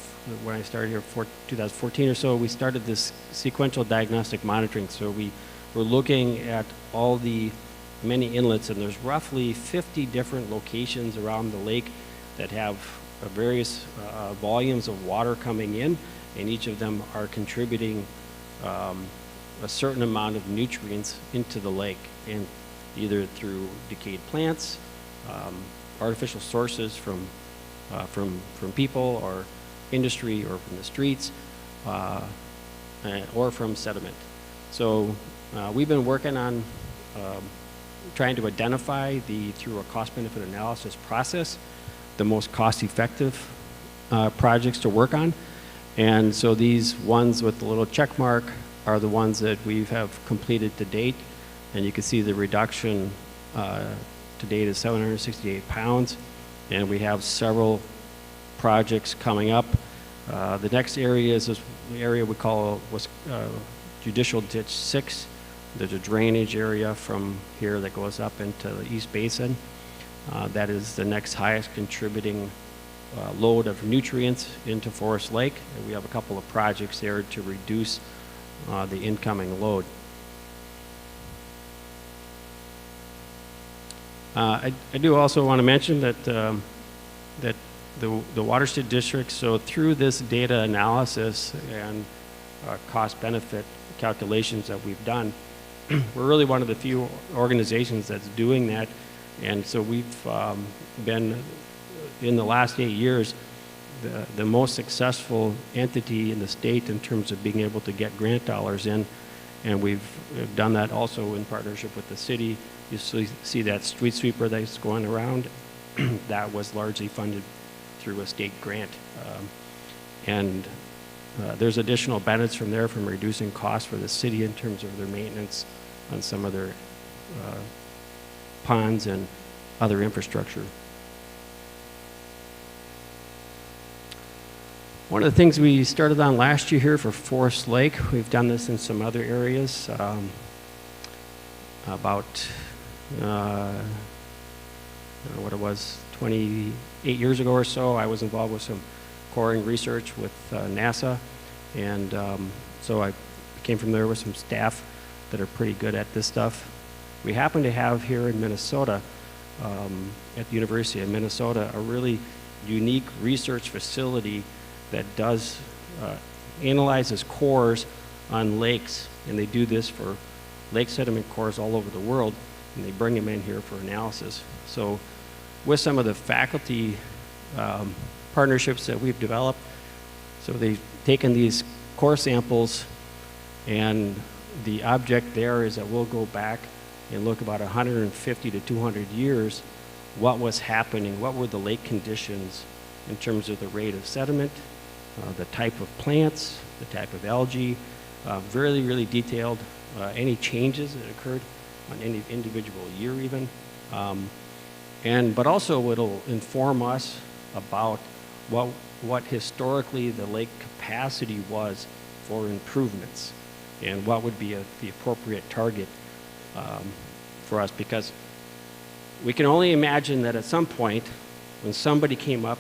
D: when I started here, 2014 or so, we started this sequential diagnostic monitoring. So we were looking at all the many inlets, and there's roughly 50 different locations around the lake that have various volumes of water coming in, and each of them are contributing a certain amount of nutrients into the lake, and either through decayed plants, artificial sources from people or industry, or from the streets, or from sediment. So we've been working on trying to identify, through a cost-benefit analysis process, the most cost-effective projects to work on. And so these ones with the little check mark are the ones that we have completed to date. And you can see the reduction to date is 768 pounds. And we have several projects coming up. The next area is this area we call Judicial Ditch 6. There's a drainage area from here that goes up into the East Basin. That is the next highest contributing load of nutrients into Forest Lake. And we have a couple of projects there to reduce the incoming load. I do also want to mention that the watershed district, so through this data analysis and cost-benefit calculations that we've done, we're really one of the few organizations that's doing that. And so we've been, in the last 8 years, the most successful entity in the state in terms of being able to get grant dollars in, and we've done that also in partnership with the city. You see that street sweeper that's going around, that was largely funded through a state grant. There's additional benefits from there from reducing costs for the city in terms of their maintenance on some of their ponds and other infrastructure. One of the things we started on last year here for Forest Lake, we've done this in some other areas. About, I don't know what it was, 28 years ago or so, I was involved with some coring research with NASA, and so I came from there with some staff that are pretty good at this stuff. We happen to have here in Minnesota, at the University of Minnesota, a really unique research facility that does analyzes cores on lakes, and they do this for lake sediment cores all over the world, and they bring them in here for analysis. So with some of the faculty partnerships that we've developed, so they've taken these core samples, and the object there is that we'll go back and look about 150 to 200 years, what was happening, what were the lake conditions in terms of the rate of sediment, the type of plants, the type of algae, really, really detailed, any changes that occurred on any individual year even. But also it'll inform us about what historically the lake capacity was for improvements and what would be the appropriate target for us, because we can only imagine that at some point when somebody came up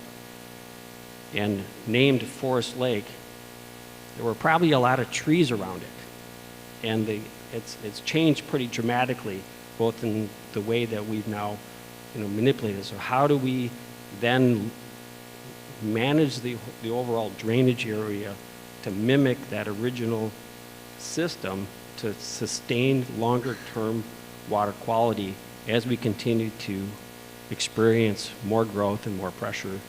D: and named Forest Lake, there were probably a lot of trees around it, and it's changed pretty dramatically, both in the way that we've now manipulated. So how do we then manage the overall drainage area to mimic that original system to sustain longer term water quality as we continue to experience more growth and more pressure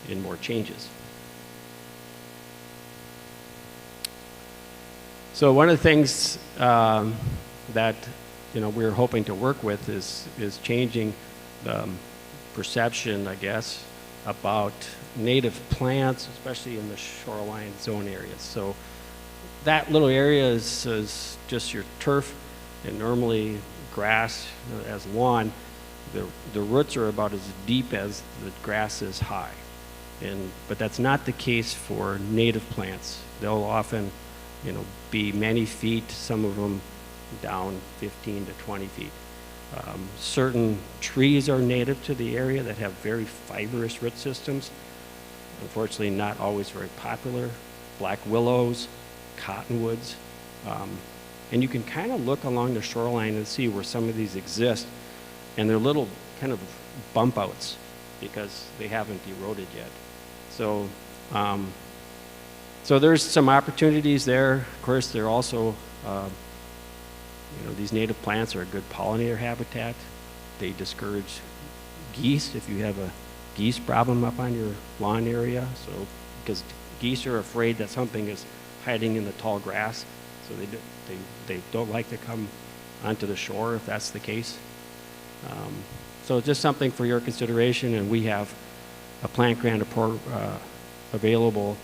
D: and more changes? So one of the things that we're hoping to work with is changing the perception, I guess, about native plants, especially in the shoreline zone areas. So that little area is just your turf, and normally grass as lawn. The roots are about as deep as the grass is high, but that's not the case for native plants. They'll often be many feet, some of them down 15 to 20 feet. Certain trees are native to the area that have very fibrous root systems. Unfortunately, not always very popular. Black willows, cottonwoods. And you can kind of look along the shoreline and see where some of these exist, and they're little kind of bump outs because they haven't eroded yet. So, so there's some opportunities there. Of course, they're also, these native plants are a good pollinator habitat. They discourage geese if you have a geese problem up on your lawn area. So, because geese are afraid that something is hiding in the tall grass, so they don't like to come onto the shore if that's the case. So just something for your consideration, and we have a plant grant available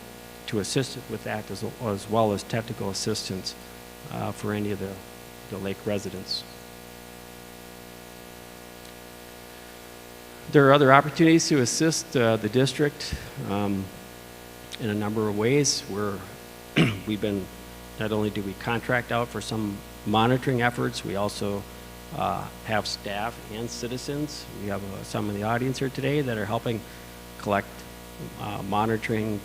D: to assist with that, as well as technical assistance for any of the lake residents. There are other opportunities to assist the district in a number of ways. We've been, not only do we contract out for some monitoring efforts, we also have staff and citizens. We have some in the audience here today that are helping collect monitoring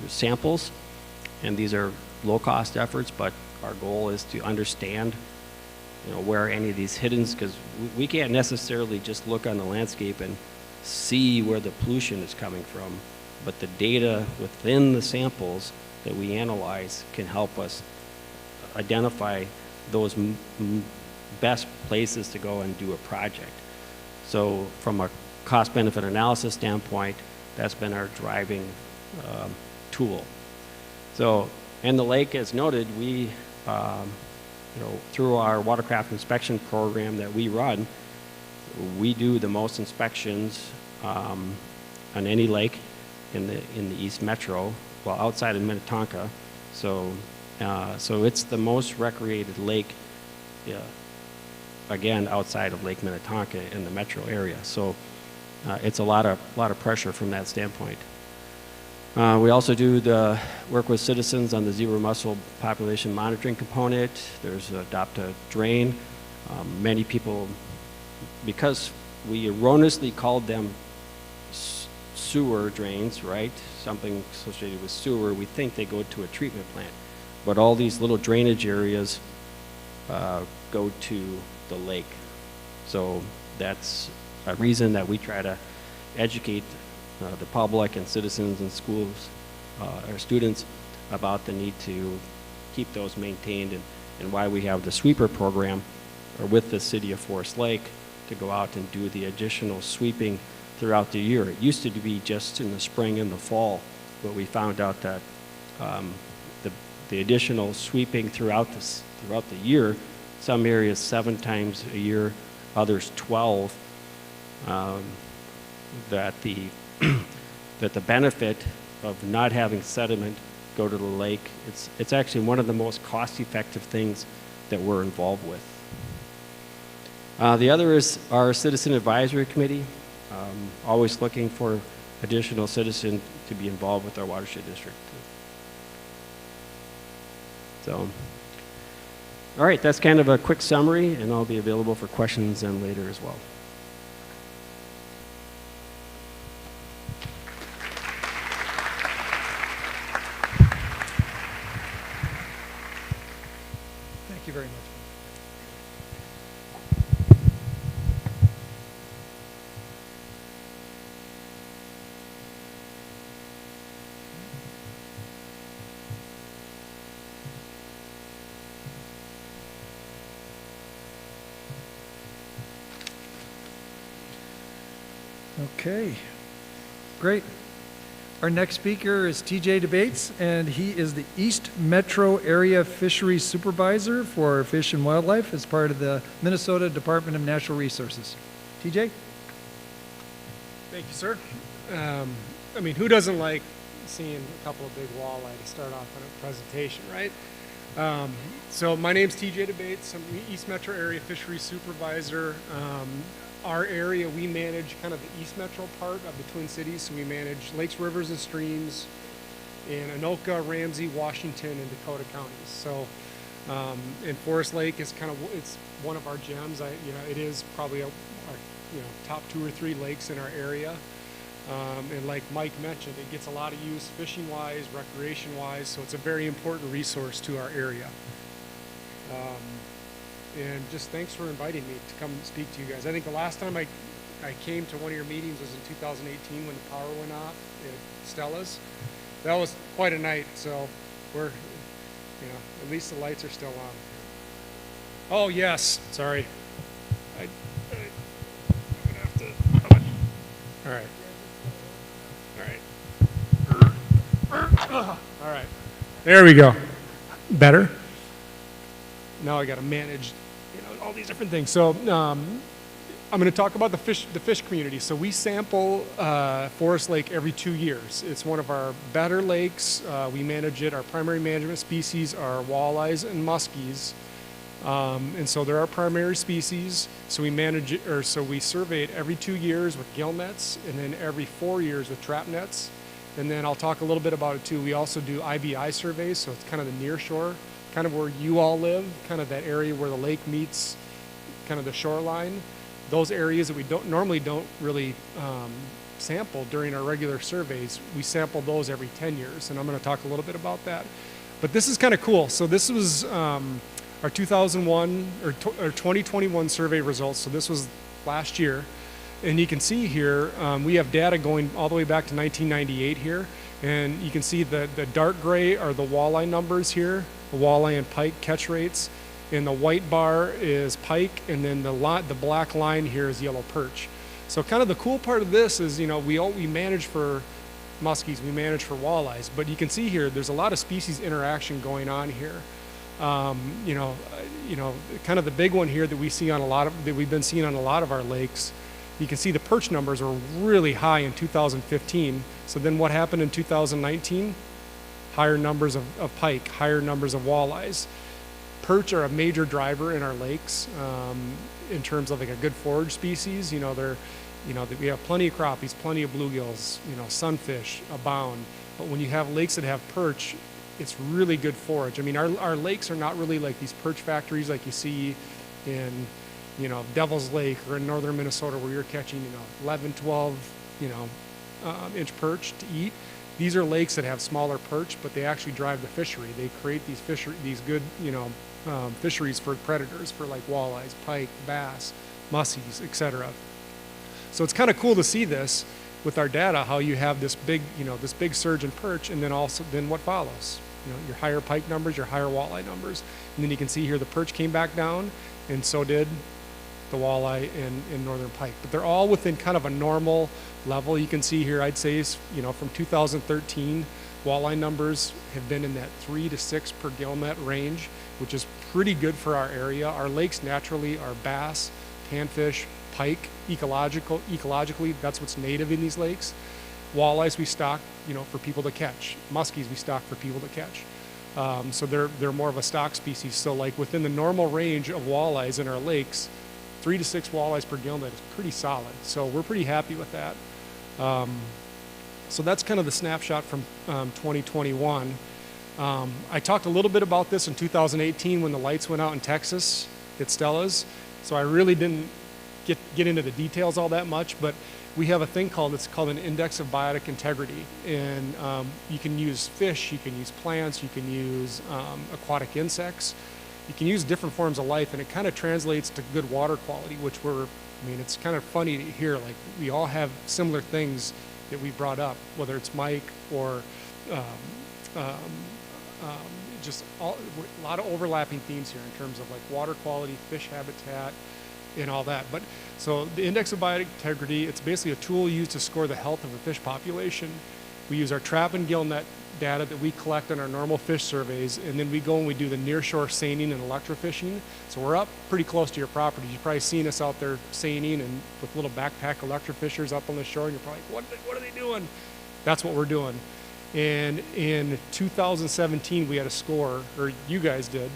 D: samples, and these are low-cost efforts, but our goal is to understand where any of these hidden, because we can't necessarily just look on the landscape and see where the pollution is coming from, but the data within the samples that we analyze can help us identify those best places to go and do a project. So from a cost-benefit analysis standpoint, That's been our driving tool. So, and the lake, as noted, we, through our watercraft inspection program that we run, we do the most inspections on any lake in the East Metro, well, outside of Minnetonka. So it's the most recreated lake, again, outside of Lake Minnetonka in the metro area. So it's a lot of pressure from that standpoint. We also do the work with citizens on the zero mussel population monitoring component. There's Adopt a Drain. Many people, because we erroneously called them sewer drains, right? Something associated with sewer, we think they go to a treatment plant. But all these little drainage areas go to the lake. So that's a reason that we try to educate the public and citizens and schools, our students, about the need to keep those maintained, and why we have the sweeper program, or with the city of Forest Lake, to go out and do the additional sweeping throughout the year. It used to be just in the spring and the fall, but we found out that the additional sweeping throughout the year, some areas 7 times a year, others 12, that the benefit of not having sediment go to the lake, it's actually one of the most cost-effective things that we're involved with. The other is our Citizen Advisory Committee, always looking for additional citizens to be involved with our watershed district. So, all right, that's kind of a quick summary, and I'll be available for questions and later as well.
A: Thank you very much. Okay, great. Our next speaker is TJ Debates, and he is the East Metro Area Fisheries Supervisor for Fish and Wildlife as part of the Minnesota Department of Natural Resources. TJ?
E: Thank you, sir. I mean, who doesn't like seeing a couple of big walleye to start off on a presentation, right? So my name's TJ Debates. I'm the East Metro Area Fisheries Supervisor. Our area, we manage kind of the East Metro part of the Twin Cities. So we manage lakes, rivers, and streams in Anoka, Ramsey, Washington, and Dakota counties. So, and Forest Lake is kind of, it's one of our gems. It is probably our top 2 or 3 lakes in our area. And like Mike mentioned, it gets a lot of use fishing-wise, recreation-wise. So it's a very important resource to our area. And just thanks for inviting me to come speak to you guys. I think the last time I came to one of your meetings was in 2018 when the power went off at Stella's. That was quite a night, so we're, at least the lights are still on. Oh, yes, sorry. I'm gonna have to, all right. There we go. Better? Now I got to manage, all these different things. So I'm going to talk about the fish community. So we sample Forest Lake every 2 years. It's one of our better lakes. We manage it. Our primary management species are walleyes and muskies, and so they're our primary species. So we manage it, or so we survey it every 2 years with gill nets, and then every 4 years with trap nets. And then I'll talk a little bit about it too. We also do IBI surveys, so it's kind of the near shore, kind of where you all live, kind of that area where the lake meets kind of the shoreline. Those areas that we normally don't really sample during our regular surveys, we sample those every 10 years, and I'm going to talk a little bit about that. But this is kind of cool. So this was our 2021 survey results. So this was last year, and you can see here we have data going all the way back to 1998 here, and you can see the dark gray are the walleye numbers here, the walleye and pike catch rates, and the white bar is pike, and then the black line here is yellow perch. So kind of the cool part of this is, we manage for muskies, we manage for walleyes, but you can see here there's a lot of species interaction going on here. Kind of the big one here that we've been seeing on a lot of our lakes. You can see the perch numbers were really high in 2015. So then what happened in 2019? Higher numbers of pike, higher numbers of walleyes. Perch are a major driver in our lakes in terms of like a good forage species. We have plenty of crappies, plenty of bluegills, sunfish abound. But when you have lakes that have perch, it's really good forage. I mean, our lakes are not really like these perch factories like you see in, Devil's Lake or in northern Minnesota where you're catching, 11, 12, inch perch to eat. These are lakes that have smaller perch, but they actually drive the fishery. They create these good, fisheries for predators, for like walleyes, pike, bass, muskies, etc. So it's kind of cool to see this with our data, how you have this big, this big surge in perch, and then what follows? Your higher pike numbers, your higher walleye numbers, and then you can see here the perch came back down, and so did the walleye and northern pike. But they're all within kind of a normal level. You can see here, I'd say, from 2013, walleye numbers have been in that 3 to 6 per gillnet range, which is pretty good for our area. Our lakes naturally are bass, panfish, pike, ecologically, that's what's native in these lakes. Walleyes we stock, for people to catch. Muskies we stock for people to catch. So they're more of a stock species. So like within the normal range of walleyes in our lakes, 3 to 6 walleyes per gillnet is pretty solid. So we're pretty happy with that. So that's kind of the snapshot from 2021. I talked a little bit about this in 2018 when the lights went out in Texas at Stella's. So I really didn't get into the details all that much, but we have a thing called an index of biotic integrity. And you can use fish, you can use plants, you can use aquatic insects. You can use different forms of life, and it kind of translates to good water quality, which it's kind of funny to hear, like we all have similar things that we brought up, whether it's Mike or just a lot of overlapping themes here in terms of like water quality, fish habitat, and all that. But so the index of biotic integrity, it's basically a tool used to score the health of a fish population. We use our trap and gill net data that we collect on our normal fish surveys, and then we go and we do the nearshore seining and electrofishing. So we're up pretty close to your property. You've probably seen us out there seining and with little backpack electrofishers up on the shore, and you're probably like, what are they doing? That's what we're doing. And in 2017, we had a score, or you guys did,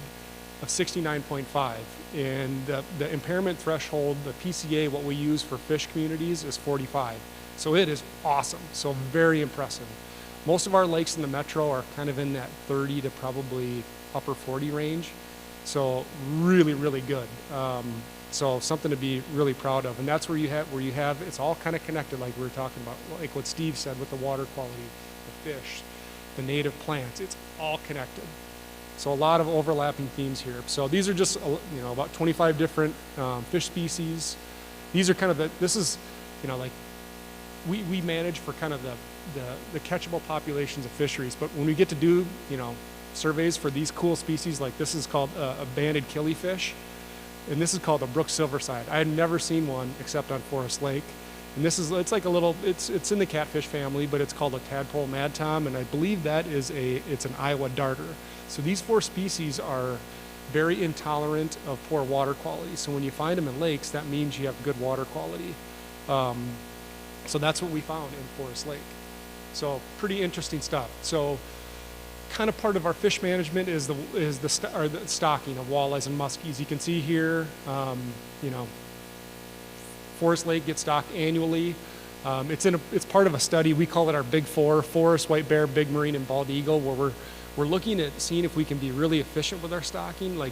E: of 69.5. And the impairment threshold, the PCA, what we use for fish communities, is 45. So it is awesome. So very impressive. Most of our lakes in the metro are kind of in that 30 to probably upper 40 range. So really, really good. So something to be really proud of. And that's where you have it's all kind of connected, like we were talking about, like what Steve said with the water quality, the fish, the native plants. It's all connected. So a lot of overlapping themes here. So these are just, about 25 different fish species. These are kind of like we manage for kind of the catchable populations of fisheries. But when we get to do, surveys for these cool species, like this is called a banded killifish, and this is called a brook silverside. I had never seen one except on Forest Lake. And it's like a little, it's in the catfish family, but it's called a tadpole mad tom, and I believe that it's an Iowa darter. So these 4 species are very intolerant of poor water quality. So when you find them in lakes, that means you have good water quality. So that's what we found in Forest Lake. So pretty interesting stuff. So kind of part of our fish management is the stocking of walleyes and muskies. You can see here, Forest Lake gets stocked annually. It's part of a study. We call it our Big 4: forest, white bear, big marine, and bald eagle, where we're looking at seeing if we can be really efficient with our stocking. Like,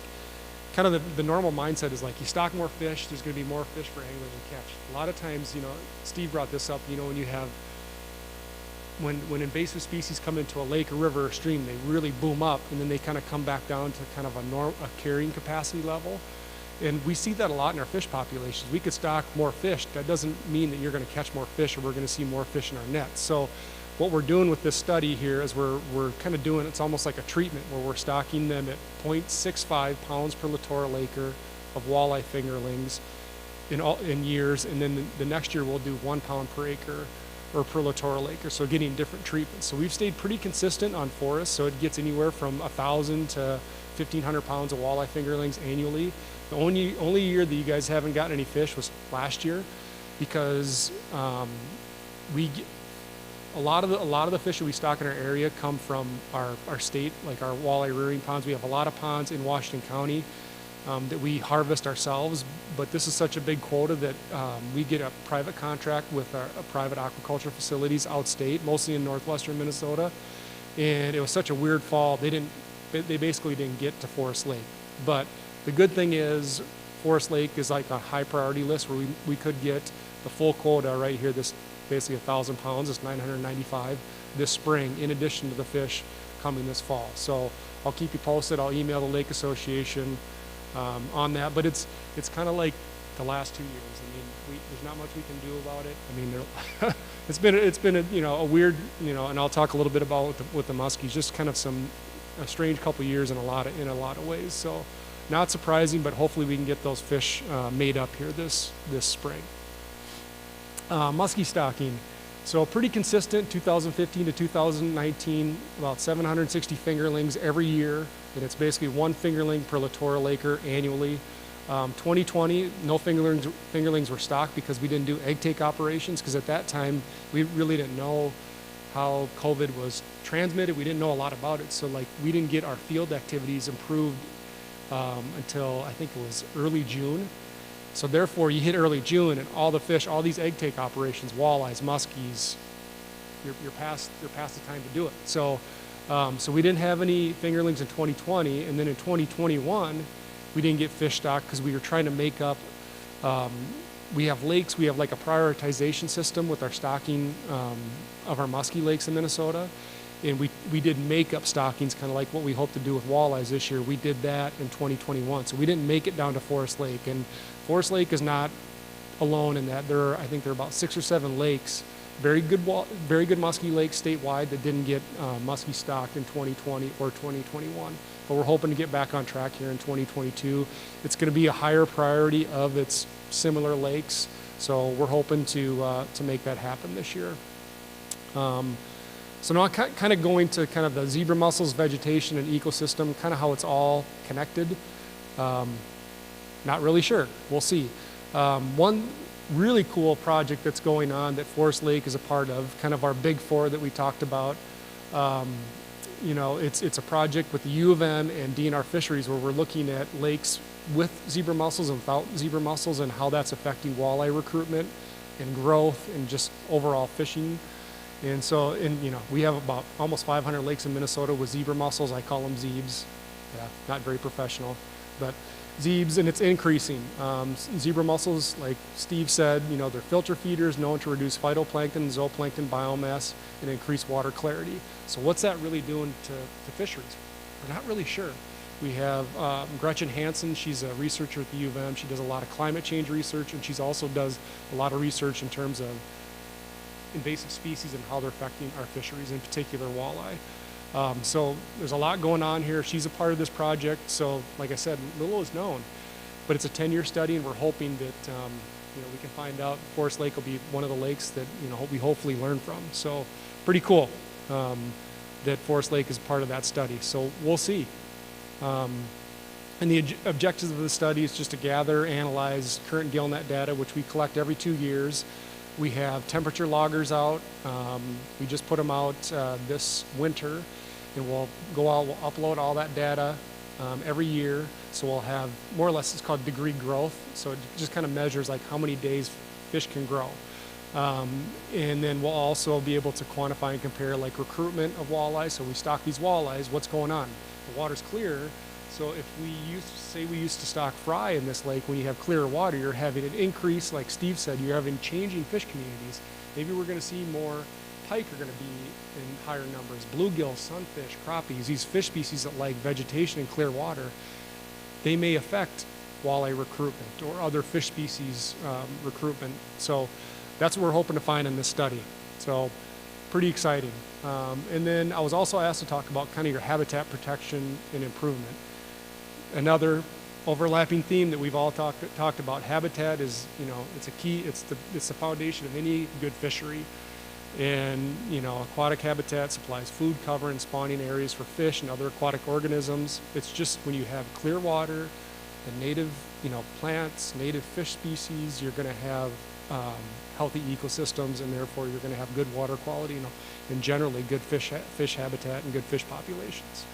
E: kind of the normal mindset is like, you stock more fish, there's going to be more fish for anglers to catch. A lot of times, Steve brought this up, when you have, when invasive species come into a lake or river or stream, they really boom up, and then they kind of come back down to kind of a carrying capacity level. And we see that a lot in our fish populations. We could stock more fish. That doesn't mean that you're going to catch more fish or we're going to see more fish in our nets. So what we're doing with this study here is we're kind of doing, it's almost like a treatment where we're stocking them at 0.65 pounds per littoral acre of walleye fingerlings. in years, and then the next year we'll do 1 pound per acre or per littoral acre, so getting different treatments. So we've stayed pretty consistent on forests, so it gets anywhere from 1,000 to 1,500 pounds of walleye fingerlings annually. The only year that you guys haven't gotten any fish was last year, because we get, a lot of the fish that we stock in our area come from our state, like our walleye rearing ponds. We have a lot of ponds in Washington County that we harvest ourselves, but this is such a big quota that we get a private contract with our private aquaculture facilities outstate, mostly in northwestern Minnesota. And it was such a weird fall. They basically didn't get to Forest Lake. But the good thing is Forest Lake is like a high priority list where we could get the full quota right here, this basically 1,000 pounds, it's 995 this spring, in addition to the fish coming this fall. So I'll keep you posted. I'll email the Lake Association on that, but it's kind of like the last 2 years. I mean, there's not much we can do about it. I mean, it's been a, a weird, and I'll talk a little bit about with the Muskies, just kind of a strange couple years in a lot of ways. So not surprising, but hopefully we can get those fish made up here this spring. Muskie stocking. So pretty consistent, 2015 to 2019, about 760 fingerlings every year, and it's basically 1 fingerling per littoral acre annually. 2020, no fingerlings were stocked because we didn't do egg take operations, because at that time we really didn't know how COVID was transmitted. We didn't know a lot about it, so like we didn't get our field activities improved until I think it was early June. So therefore, you hit early June, and all the fish, all these egg take operations, walleyes, muskies, you're past the time to do it. So, so we didn't have any fingerlings in 2020, and then in 2021, we didn't get fish stock because we were trying to make up. We have lakes. We have like a prioritization system with our stocking of our muskie lakes in Minnesota, and we did make-up stockings, kind of like what we hope to do with walleyes this year. We did that in 2021, so we didn't make it down to Forest Lake. And Forest Lake is not alone in that. I think there are about 6 or 7 lakes, very good muskie lakes statewide that didn't get muskie stocked in 2020 or 2021. But we're hoping to get back on track here in 2022. It's going to be a higher priority of its similar lakes, so we're hoping to make that happen this year. So now kind of going to kind of the zebra mussels, vegetation, and ecosystem, kind of how it's all connected. Not really sure. We'll see. One really cool project that's going on that Forest Lake is a part of, kind of our big 4 that we talked about. It's a project with the U of M and DNR Fisheries where we're looking at lakes with zebra mussels and without zebra mussels and how that's affecting walleye recruitment and growth and just overall fishing. And so, we have about almost 500 lakes in Minnesota with zebra mussels. I call them zebes. Yeah, not very professional, but zebes, and it's increasing. Zebra mussels, like Steve said, they're filter feeders known to reduce phytoplankton and zooplankton biomass and increase water clarity. So what's that really doing to fisheries? We're not really sure. We have Gretchen Hansen. She's a researcher at the U of M. She does a lot of climate change research, and she also does a lot of research in terms of invasive species and how they're affecting our fisheries, in particular walleye. So there's a lot going on here. She's a part of this project. So like I said, little is known, but it's a 10-year study, and we're hoping that we can find out Forest Lake will be one of the lakes that we hopefully learn from. So pretty cool that Forest Lake is part of that study. So we'll see. And the objectives of the study is just to gather, analyze current gillnet data, which we collect every 2 years. We have temperature loggers out. We just put them out this winter, and we'll go out, we'll upload all that data every year. So we'll have more or less, it's called degree growth. So it just kind of measures like how many days fish can grow. And then we'll also be able to quantify and compare like recruitment of walleyes. So we stock these walleyes, what's going on? The water's clear. So if we used to stock fry in this lake, when you have clearer water, you're having an increase, like Steve said, you're having changing fish communities. Maybe we're going to see more pike are going to be in higher numbers. Bluegill, sunfish, crappies, these fish species that like vegetation and clear water, they may affect walleye recruitment or other fish species recruitment. So that's what we're hoping to find in this study. So pretty exciting. And then I was also asked to talk about kind of your habitat protection and improvement. Another overlapping theme that we've all talked about. Habitat is, you know, it's a key, it's the foundation of any good fishery. And, you know, aquatic habitat supplies food, cover, and spawning areas for fish and other aquatic organisms. It's just when you have clear water and native, you know, plants, native fish species, you're going to have healthy ecosystems, and therefore you're going to have good water quality, you know, and generally good fish habitat and good fish populations.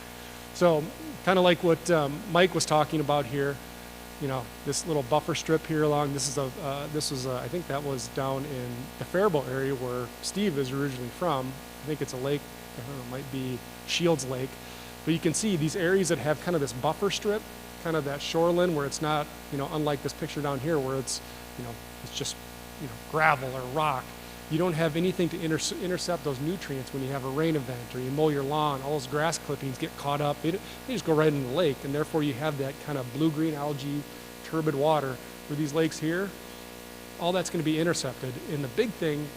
E: So kind of like what Mike was talking about here, you know, this little buffer strip here along, this was I think that was down in the Faribault area where Steve is originally from. I think it's a lake, I don't know, it might be Shields Lake. But you can see these areas that have kind of this buffer strip, kind of that shoreline where it's not, you know, unlike this picture down here where it's, you know, it's just, you know, gravel or rock. You don't have anything to intercept those nutrients when you have a rain event or you mow your lawn. All those grass clippings get caught up. They just go right into the lake, and therefore you have that kind of blue-green algae, turbid water. Where these lakes here, all that's going to be intercepted. And the big thing,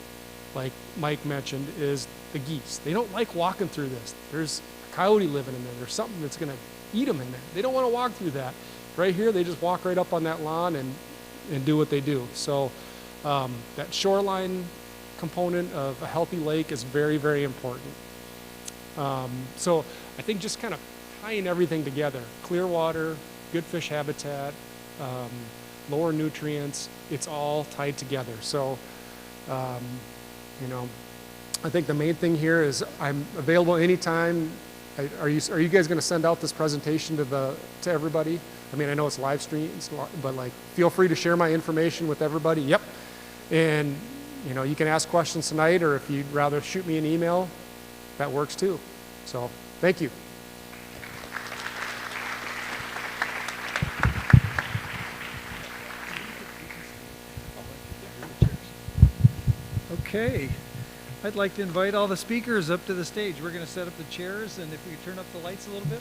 E: like Mike mentioned, is the geese. They don't like walking through this. There's a coyote living in there. There's something that's going to eat them in there. They don't want to walk through that. Right here, they just walk right up on that lawn and do what they do. So that shoreline component of a healthy lake is very, very important. So I think just kind of tying everything together, clear water, good fish habitat, lower nutrients, it's all tied together. So, you know, I think the main thing here is I'm available anytime. Are you guys going to send out this presentation to everybody? I mean, I know it's live streamed, but like, feel free to share my information with everybody. Yep. And you know, you can ask questions tonight, or if you'd rather shoot me an email, that works too. So, thank you.
A: Okay. I'd like to invite all the speakers up to the stage. We're going to set up the chairs, and if we could turn up the lights a little bit.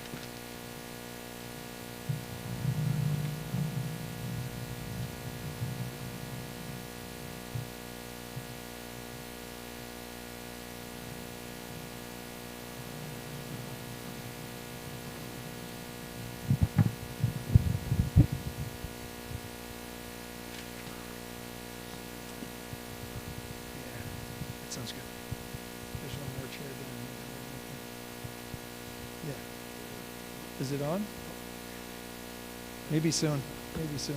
A: Sounds good. There's one more chair down there. Yeah. Is it on? Maybe soon. Maybe soon.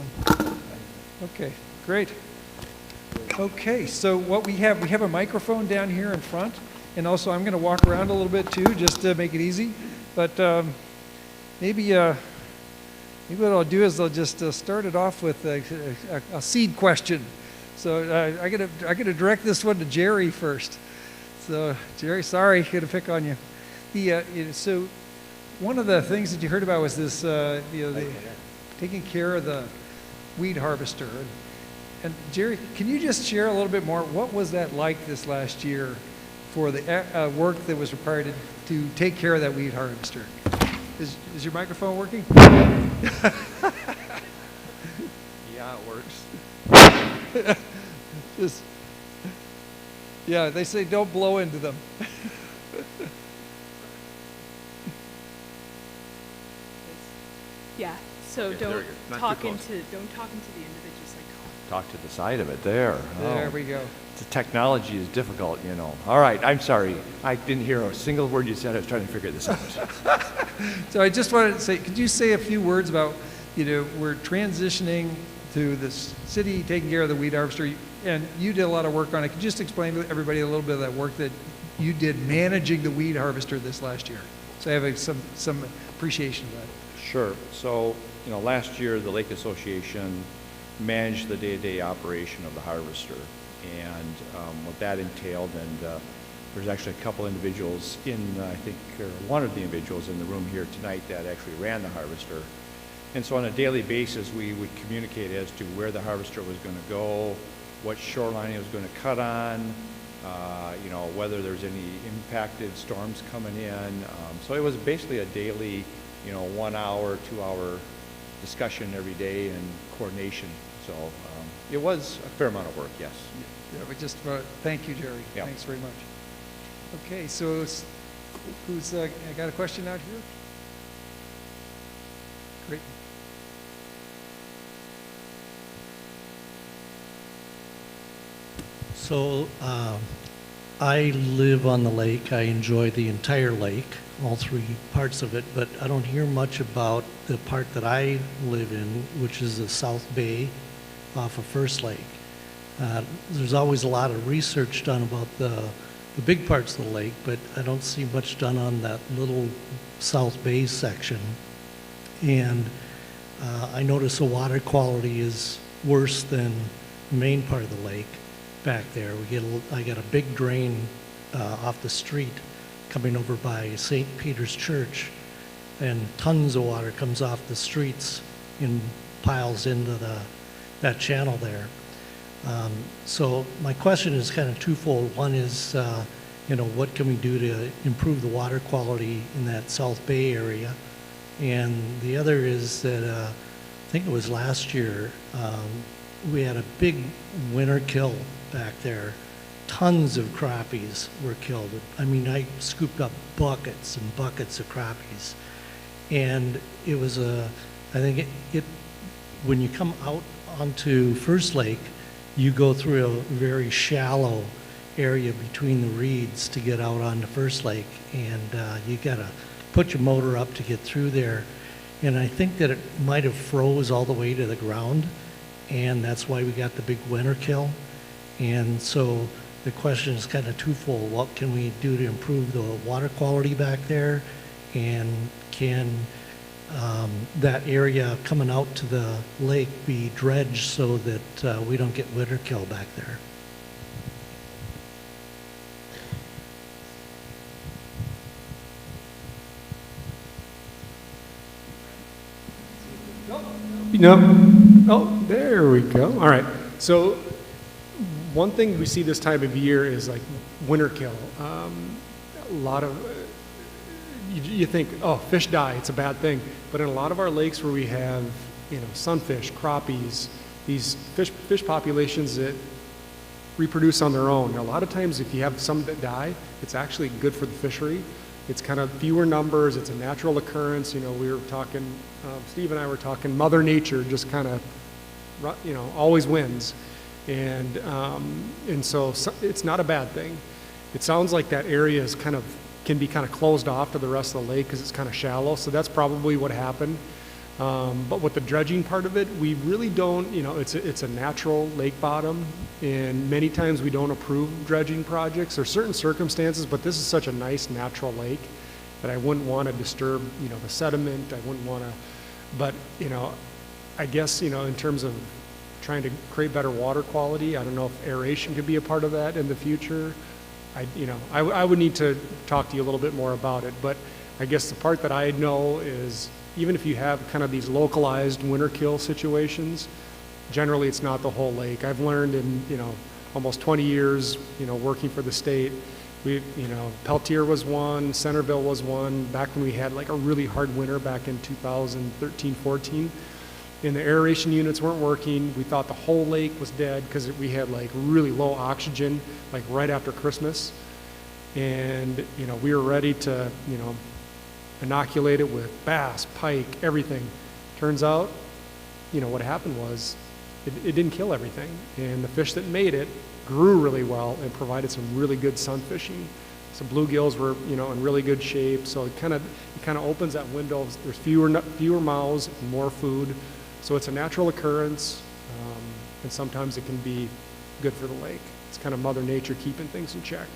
A: Okay, great. Okay, so what we have a microphone down here in front, and also I'm going to walk around a little bit too, just to make it easy. But maybe what I'll do is I'll just start it off with a seed question. So I gotta direct this one to Jerry first. So Jerry, sorry, gonna pick on you. So one of the things that you heard about was this, taking care of the weed harvester. And Jerry, can you just share a little bit more? What was that like this last year for the work that was required to take care of that weed harvester? Is your microphone working?
B: Yeah, it works.
A: Just, yeah, they say don't blow into them.
F: Yeah, so
B: Yeah, there
F: don't
B: you go. Not
F: talk
B: too
F: into
B: close.
F: the individual, just like
B: Talk to the side of it there.
A: There
B: Oh.
A: we go.
B: The technology is difficult, you know. All right, I'm sorry. I didn't hear a single word you said. I was trying to figure this out.
A: So I just wanted to say, could you say a few words about, we're transitioning to this city taking care of the weed harvester, and you did a lot of work on it. Could you just explain to everybody a little bit of that work that you did managing the weed harvester this last year? So I have some appreciation of that.
B: Sure. So, last year the Lake Association managed the day-to-day operation of the harvester, and what that entailed, and there's actually a couple individuals or one of the individuals in the room here tonight that actually ran the harvester. And so on a daily basis, we would communicate as to where the harvester was going to go, what shoreline it was going to cut on, whether there's any impacted storms coming in. So it was basically a daily, 1 hour, 2 hour discussion every day and coordination. So it was a fair amount of work, yes.
A: Yeah, but just thank you, Jerry.
B: Yeah.
A: Thanks very much. Okay, so who's got a question out here? Great.
G: So I live on the lake. I enjoy the entire lake, all three parts of it, but I don't hear much about the part that I live in, which is the South Bay off of First Lake. There's always a lot of research done about the big parts of the lake, but I don't see much done on that little South Bay section. And I notice the water quality is worse than the main part of the lake back there. I got a big drain off the street coming over by St. Peter's Church, and tons of water comes off the streets and piles into that channel there. So my question is kind of twofold. One is, what can we do to improve the water quality in that South Bay area? And the other is that I think it was last year, we had a big winter kill back there. Tons of crappies were killed. I mean, I scooped up buckets and buckets of crappies. And it was I think when you come out onto First Lake, you go through a very shallow area between the reeds to get out onto First Lake, and you gotta put your motor up to get through there. And I think that it might have froze all the way to the ground, and that's why we got the big winter kill. And so the question is kind of twofold. What can we do to improve the water quality back there? And can that area coming out to the lake be dredged so that we don't get winter kill back there?
E: No. Oh, there we go. All right. So one thing we see this time of year is like winter kill. A lot of, you think, oh, fish die, it's a bad thing. But in a lot of our lakes where we have, sunfish, crappies, these fish populations that reproduce on their own. A lot of times if you have some that die, it's actually good for the fishery. It's kind of fewer numbers, it's a natural occurrence. We were talking, Steve and I were talking, Mother Nature just kind of, always wins. And so it's not a bad thing. It sounds like that area is can be kind of closed off to the rest of the lake because it's kind of shallow. So that's probably what happened. But with the dredging part of it, we really don't, it's a natural lake bottom, and many times we don't approve dredging projects. There are certain circumstances, but this is such a nice natural lake that I wouldn't want to disturb, the sediment. I wouldn't want to, but, I guess, in terms of trying to create better water quality, I don't know if aeration could be a part of that in the future. I would need to talk to you a little bit more about it, but I guess the part that I know is even if you have kind of these localized winter kill situations, generally it's not the whole lake. I've learned in, almost 20 years, working for the state, Peltier was one, Centerville was one, back when we had like a really hard winter back in 2013, 14. And the aeration units weren't working. We thought the whole lake was dead because we had like really low oxygen, like right after Christmas. And, we were ready to, inoculate it with bass, pike, everything. Turns out, what happened was it didn't kill everything. And the fish that made it grew really well and provided some really good sun fishing. Some bluegills were, in really good shape. So it kind of opens that window. There's fewer mouths, more food. So it's a natural occurrence, and sometimes it can be good for the lake. It's kind of Mother Nature keeping things in check.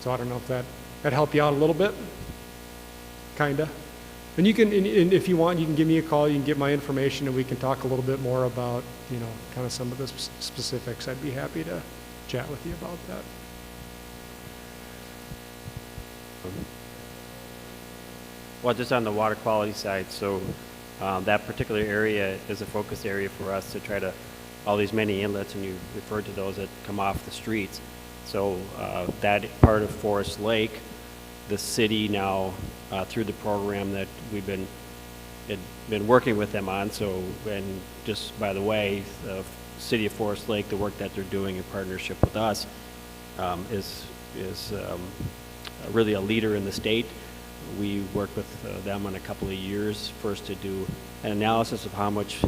E: So I don't know if that helped you out a little bit. Kinda. And you can, and if you want, you can give me a call, you can get my information, and we can talk a little bit more about, kind of some of the specifics. I'd be happy to chat with you about that.
D: Well, just on the water quality side, so that particular area is a focus area for us to try to, all these many inlets, and you referred to those that come off the streets. So that part of Forest Lake, the city now, through the program that we've been working with them on. So, and just by the way, the city of Forest Lake, the work that they're doing in partnership with us is really a leader in the state. We worked with them on a couple of years, first to do an analysis of how much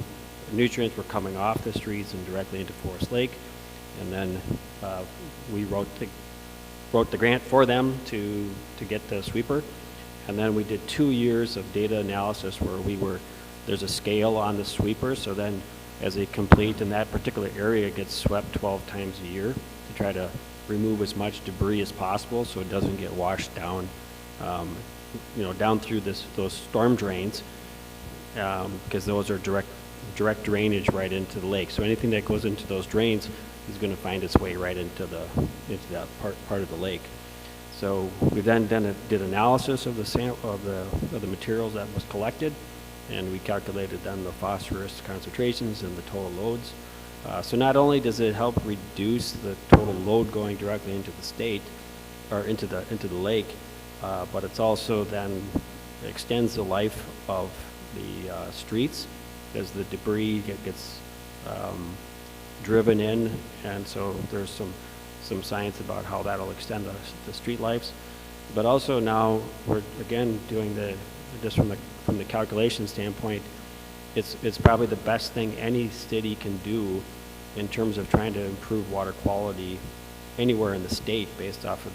D: nutrients were coming off the streets and directly into Forest Lake. And then we wrote the grant for them to get the sweeper. And then we did 2 years of data analysis where there's a scale on the sweeper, so then as they complete in that particular area, it gets swept 12 times a year to try to remove as much debris as possible so it doesn't get washed down, down through those storm drains, because those are direct drainage right into the lake. So anything that goes into those drains is going to find its way right into that part of the lake. So we then did analysis of the materials that was collected, and we calculated then the phosphorus concentrations and the total loads. So not only does it help reduce the total load going directly into the state or into the lake, but it's also then extends the life of the streets as the debris gets driven in, and so there's some science about how that'll extend the street lives. But also now we're again doing just from the calculation standpoint, it's probably the best thing any city can do in terms of trying to improve water quality anywhere in the state based off of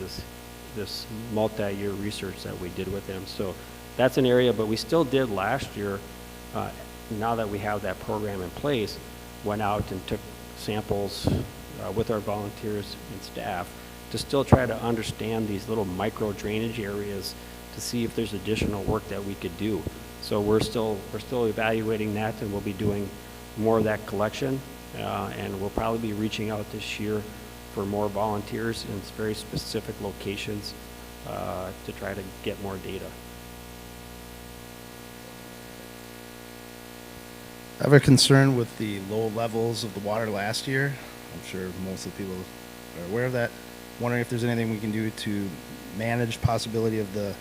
D: this multi-year research that we did with them. So that's an area, but we still did last year, now that we have that program in place, went out and took samples with our volunteers and staff to still try to understand these little micro drainage areas to see if there's additional work that we could do. So we're still evaluating that, and we'll be doing more of that collection, and we'll probably be reaching out this year for more volunteers in very specific locations to try to get more data.
H: I have a concern with the low levels of the water last year. I'm sure most of the people are aware of that. Wondering if there's anything we can do to manage possibility of the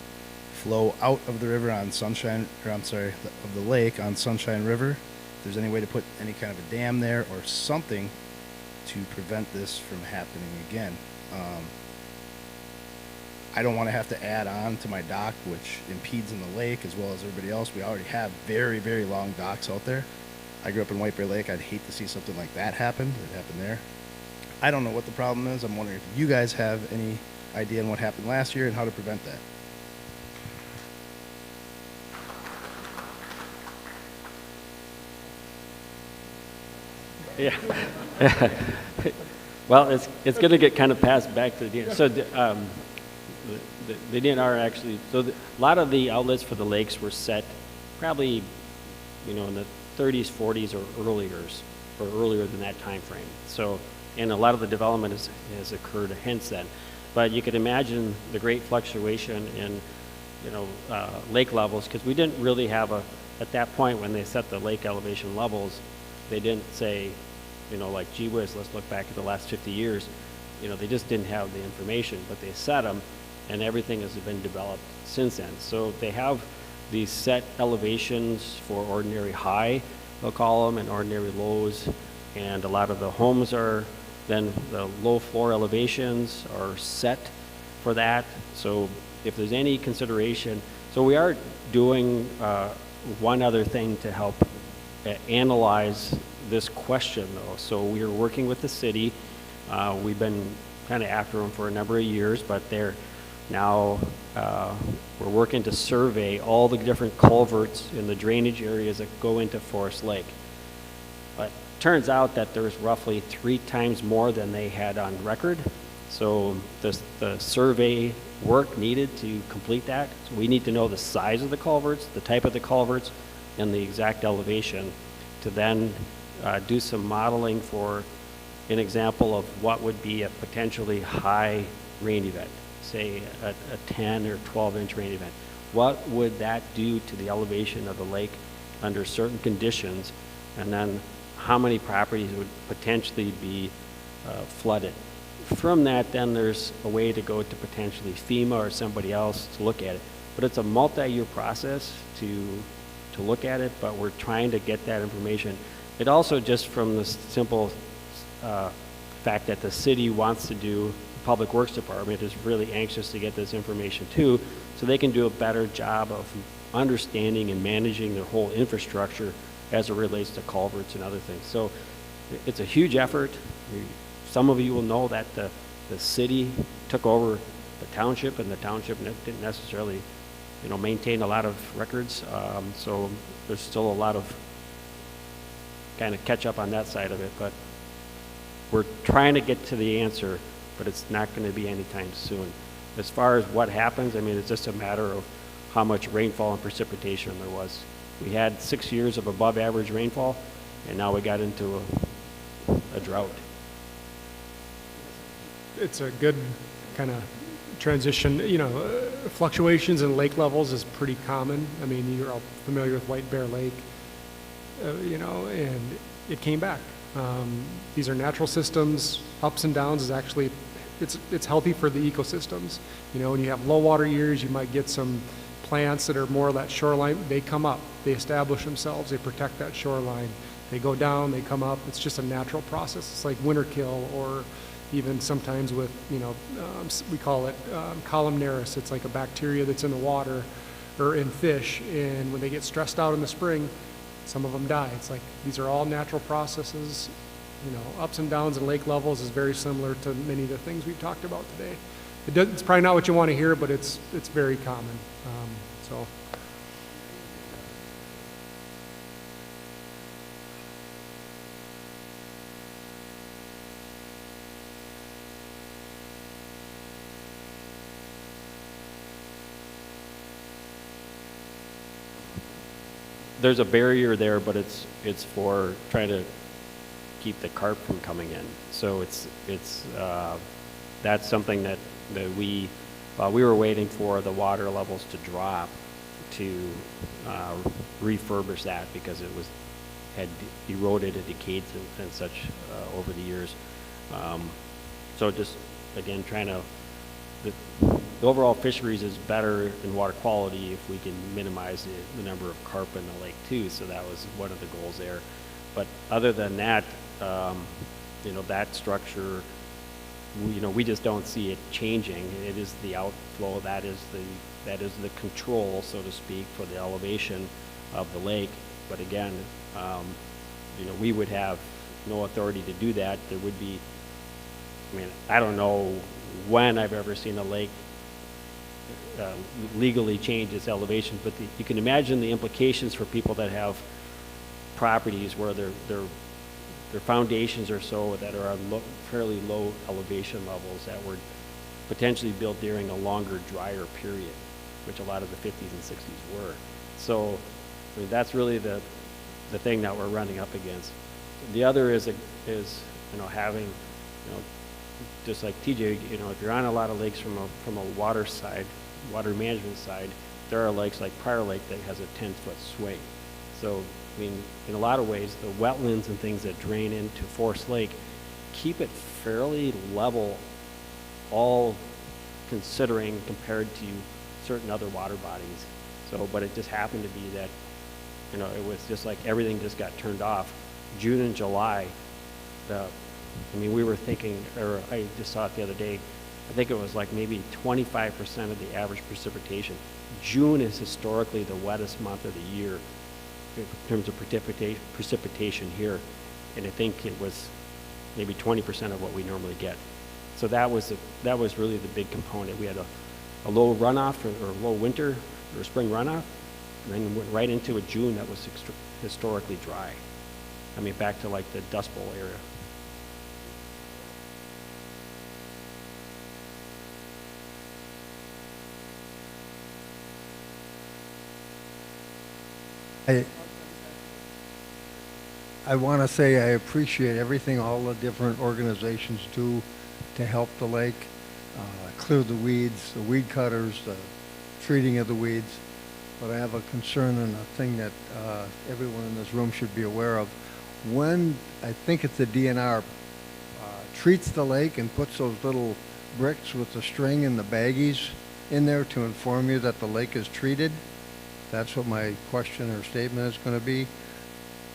H: flow out of the river on Sunshine, or I'm sorry, of the lake on Sunshine River. If there's any way to put any kind of a dam there or something to prevent this from happening again. I don't want to have to add on to my dock, which impedes in the lake as well as everybody else. We already have very, very long docks out there. I grew up in White Bear Lake. I'd hate to see something like that happen. It happened there. I don't know what the problem is. I'm wondering if you guys have any idea on what happened last year and how to prevent that.
D: Yeah. Well, it's going to get kind of passed back to the DNR. So the DNR actually, a lot of the outlets for the lakes were set probably, in the 30s, 40s, or earlier than that time frame. So, and a lot of the development has occurred hence then. But you could imagine the great fluctuation in, lake levels, because we didn't really have at that point when they set the lake elevation levels, they didn't say, like, gee whiz, let's look back at the last 50 years. They just didn't have the information, but they set them, and everything has been developed since then. So they have these set elevations for ordinary high, they'll call them, and ordinary lows, and a lot of the homes are, then the low floor elevations are set for that. So if there's any consideration, so we are doing one other thing to help analyze this question though. So we are working with the city. We've been kind of after them for a number of years, but they're now, we're working to survey all the different culverts in the drainage areas that go into Forest Lake. But turns out that there's roughly 3 times more than they had on record. So the survey work needed to complete that. So we need to know the size of the culverts, the type of the culverts, and the exact elevation to then do some modeling for an example of what would be a potentially high rain event, say a 10 or 12-inch rain event. What would that do to the elevation of the lake under certain conditions, and then how many properties would potentially be flooded? From that, then there's a way to go to potentially FEMA or somebody else to look at it. But it's a multi-year process to look at it, but we're trying to get that information. It also, just from the simple fact that the city wants to do, the Public Works Department is really anxious to get this information too, so they can do a better job of understanding and managing their whole infrastructure as it relates to culverts and other things. So it's a huge effort. We some of you will know that the city took over the township, and the township didn't necessarily, maintain a lot of records. So there's still a lot of kind of catch up on that side of it, but we're trying to get to the answer, but it's not going to be anytime soon. As far as what happens, I mean, it's just a matter of how much rainfall and precipitation there was. We had 6 years of above average rainfall, and now we got into a drought.
E: It's a good kind of transition. Fluctuations in lake levels is pretty common. I mean, you're all familiar with White Bear Lake, and it came back. These are natural systems. Ups and downs is actually, it's healthy for the ecosystems. When you have low water years, you might get some plants that are more of that shoreline. They come up, they establish themselves, they protect that shoreline. They go down, they come up. It's just a natural process. It's like winter kill, or even sometimes with, we call it Columnaris. It's like a bacteria that's in the water or in fish, and when they get stressed out in the spring, some of them die. It's like these are all natural processes. Ups and downs in lake levels is very similar to many of the things we've talked about today. It's probably not what you want to hear, but it's very common. So.
D: There's a barrier there, but it's for trying to keep the carp from coming in. So that's something that we were waiting for the water levels to drop to refurbish that, because it had eroded and decayed and such over the years. So just again trying to the overall fisheries is better in water quality if we can minimize the number of carp in the lake too. So that was one of the goals there. But other than that, that structure, we just don't see it changing. It is the outflow, that is the control, so to speak, for the elevation of the lake. But again, we would have no authority to do that. There would be, I don't know when I've ever seen a lake legally change its elevation, but you can imagine the implications for people that have properties where their foundations are so that are on fairly low elevation levels that were potentially built during a longer, drier period, which a lot of the 50s and 60s were. So that's really the thing that we're running up against. The other is having, just like TJ, if you're on a lot of lakes from a water management side, there are lakes like Prior Lake that has a 10-foot swing. So, in a lot of ways, the wetlands and things that drain into Forest Lake keep it fairly level, all considering compared to certain other water bodies. So, but it just happened to be that, it was just like everything just got turned off. June and July, we were thinking, or I just saw it the other day, I think it was like maybe 25% of the average precipitation. June is historically the wettest month of the year in terms of precipitation here, and I think it was maybe 20% of what we normally get. So that was really the big component. We had a low runoff or low winter or spring runoff, and then went right into a June that was historically dry. Back to like the Dust Bowl area.
I: I want to say I appreciate everything all the different organizations do to help the lake, clear the weeds, the weed cutters, the treating of the weeds. But I have a concern and a thing that everyone in this room should be aware of. When I think it's the DNR treats the lake and puts those little bricks with the string and the baggies in there to inform you that the lake is treated, that's what my question or statement is going to be.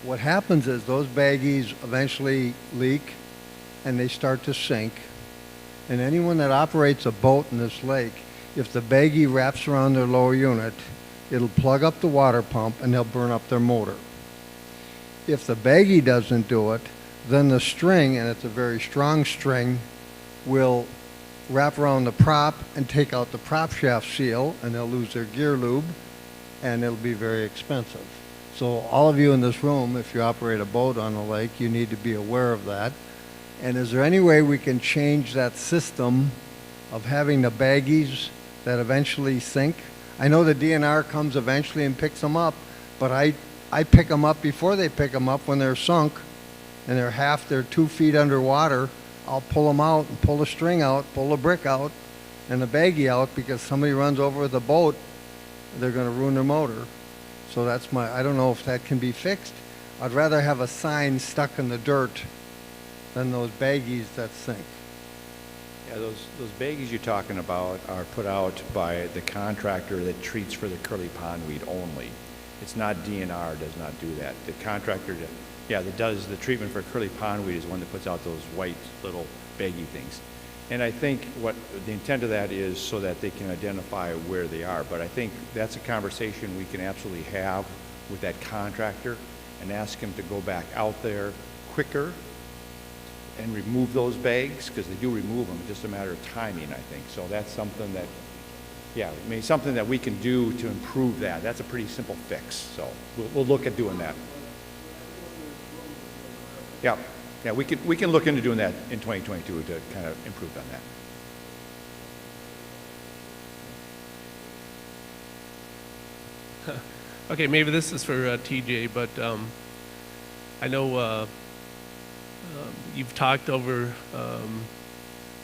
I: What happens is those baggies eventually leak and they start to sink. And anyone that operates a boat in this lake, if the baggie wraps around their lower unit, it'll plug up the water pump and they'll burn up their motor. If the baggie doesn't do it, then the string, and it's a very strong string, will wrap around the prop and take out the prop shaft seal, and they'll lose their gear lube, and it'll be very expensive. So all of you in this room, if you operate a boat on the lake, you need to be aware of that. And is there any way we can change that system of having the baggies that eventually sink? I know the DNR comes eventually and picks them up, but I pick them up before they pick them up when they're sunk and they're 2 feet underwater. I'll pull them out and pull the string out, pull the brick out, and the baggie out, because somebody runs over the boat, they're going to ruin their motor. So that's I don't know if that can be fixed. I'd rather have a sign stuck in the dirt than those baggies that sink.
B: Yeah, those baggies you're talking about are put out by the contractor that treats for the curly pondweed only. It's not DNR, does not do that. The contractor that does the treatment for curly pondweed is one that puts out those white little baggy things. And I think what the intent of that is so that they can identify where they are. But I think that's a conversation we can absolutely have with that contractor and ask him to go back out there quicker and remove those bags, because they do remove them. It's just a matter of timing, I think. So that's something that, something that we can do to improve that. That's a pretty simple fix. So we'll look at doing that. Yeah, we can look into doing that in 2022 to kind of improve on that.
J: Okay, maybe this is for TJ, but I know you've talked over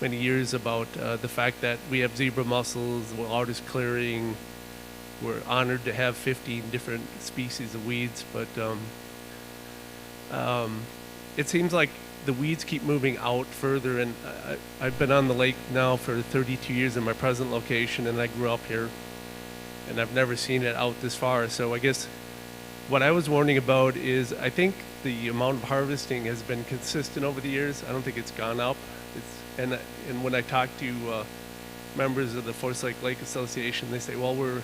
J: many years about the fact that we have zebra mussels, we're artist clearing, we're honored to have 15 different species of weeds, but it seems like the weeds keep moving out further, and I've been on the lake now for 32 years in my present location, and I grew up here, and I've never seen it out this far. So I guess what I was warning about is I think the amount of harvesting has been consistent over the years. I don't think it's gone up. And when I talk to members of the Forest Lake Association, they say, well, we're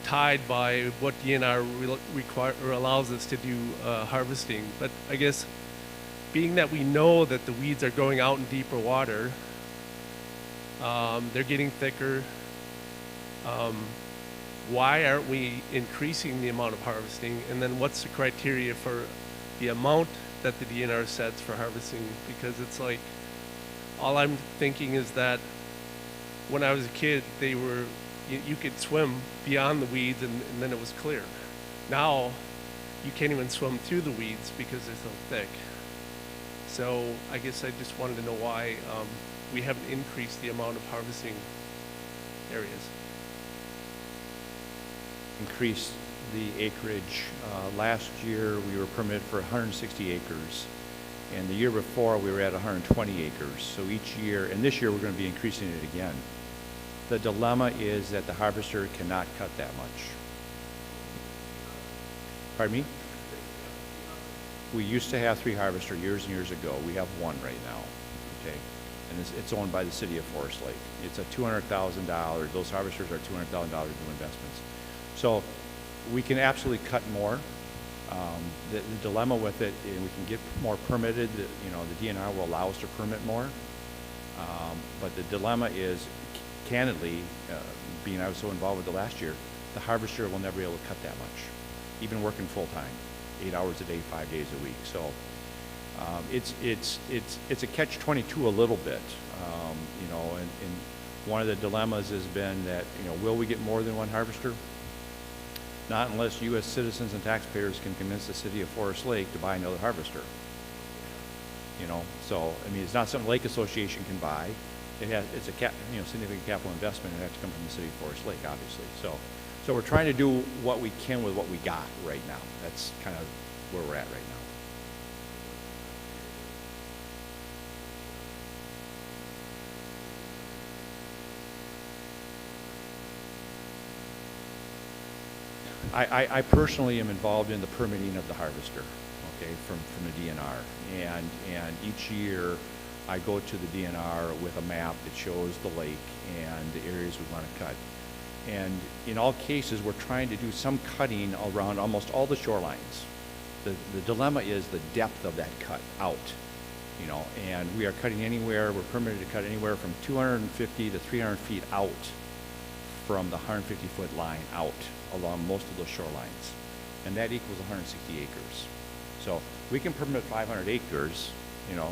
J: tied by what DNR allows us to do harvesting. But I guess being that we know that the weeds are going out in deeper water, they're getting thicker, why aren't we increasing the amount of harvesting? And then what's the criteria for the amount that the DNR sets for harvesting? Because it's like, all I'm thinking is that when I was a kid, you could swim beyond the weeds and then it was clear. Now, you can't even swim through the weeds because they're so thick. So I guess I just wanted to know why we haven't increased the amount of harvesting areas.
B: Increased the acreage. Last year we were permitted for 160 acres, and the year before we were at 120 acres. So each year, and this year we're going to be increasing it again. The dilemma is that the harvester cannot cut that much. Pardon me? We used to have 3 harvesters years and years ago. We have 1 right now, okay? And it's owned by the city of Forest Lake. It's a $200,000, those harvesters are $200,000 new investments. So we can absolutely cut more. The dilemma with it, and we can get more permitted, the DNR will allow us to permit more. But the dilemma is, candidly, being I was so involved with it last year, the harvester will never be able to cut that much, even working full time, 8 hours a day, 5 days a week. So it's a catch-22 a little bit, and one of the dilemmas has been that, will we get more than 1 harvester? Not unless U.S. citizens and taxpayers can convince the city of Forest Lake to buy another harvester. So it's not something Lake Association can buy. It's a significant capital investment. It has to come from the city of Forest Lake, obviously. So we're trying to do what we can with what we got right now. That's kind of where we're at right now. I personally am involved in the permitting of the harvester, okay, from the DNR. And each year I go to the DNR with a map that shows the lake and the areas we want to cut. And in all cases, we're trying to do some cutting around almost all the shorelines. The dilemma is the depth of that cut out, you know, and we are cutting anywhere, we're permitted to cut anywhere from 250 to 300 feet out from the 150-foot line out along most of those shorelines. And that equals 160 acres. So we can permit 500 acres, you know,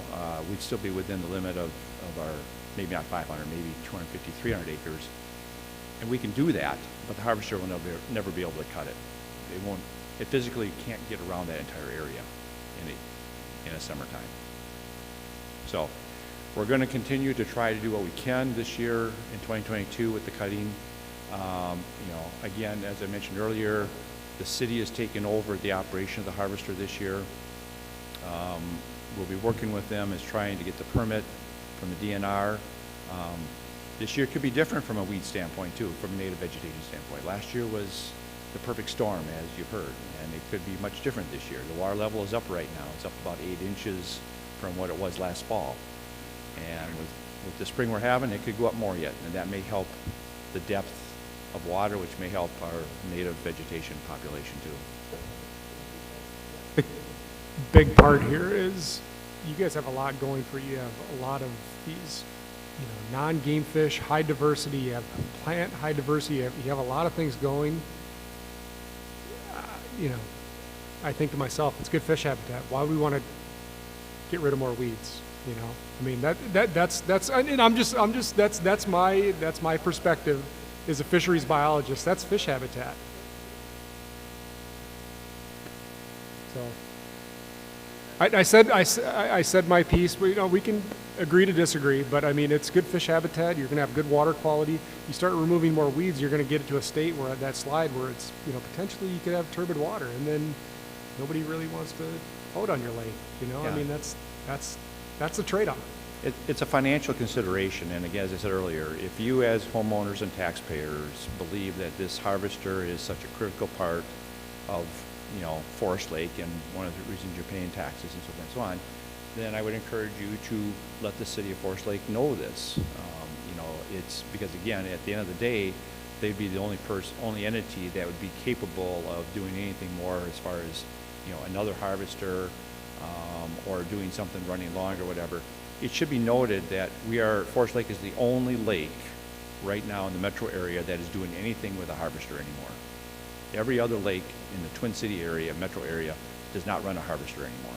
B: we'd still be within the limit of our, maybe not 500, maybe 250, 300 acres. And we can do that, but the harvester will never be able to cut it. It physically can't get around that entire area in a summertime. So we're going to continue to try to do what we can this year in 2022 with the cutting. You know, again, as I mentioned earlier, the city has taken over the operation of the harvester this year. We'll be working with them as trying to get the permit from the DNR. This year could be different from a weed standpoint too, from a native vegetation standpoint. Last year was the perfect storm, as you've heard, and it could be much different this year. The water level is up right now. It's up about 8 inches from what it was last fall. And with the spring we're having, it could go up more yet, and that may help the depth of water, which may help our native vegetation population too.
E: Big part here is you guys have a lot going for you. You have a lot of these, you know, non-game fish, high diversity. You have plant high diversity. You have a lot of things going. You know, I think to myself, it's good fish habitat. Why do we want to get rid of more weeds? You know, I mean that's and I'm just that's my perspective as a fisheries biologist. That's fish habitat. So I said my piece, but you know, we can agree to disagree, but I mean, it's good fish habitat. You're going to have good water quality. You start removing more weeds, you're going to get it to a state where that slide where it's, you know, potentially you could have turbid water, and then nobody really wants to boat on your lake. You know, yeah. I mean, that's a trade-off.
B: It's a financial consideration, and again, as I said earlier, if you as homeowners and taxpayers believe that this harvester is such a critical part of, you know, Forest Lake and one of the reasons you're paying taxes and so forth and so on, then I would encourage you to let the city of Forest Lake know this. You know, it's because again, at the end of the day, they'd be the only entity that would be capable of doing anything more as far as, you know, another harvester or doing something running long or whatever. It should be noted that Forest Lake is the only lake right now in the metro area that is doing anything with a harvester anymore. Every other lake in the Twin City area, metro area, does not run a harvester anymore.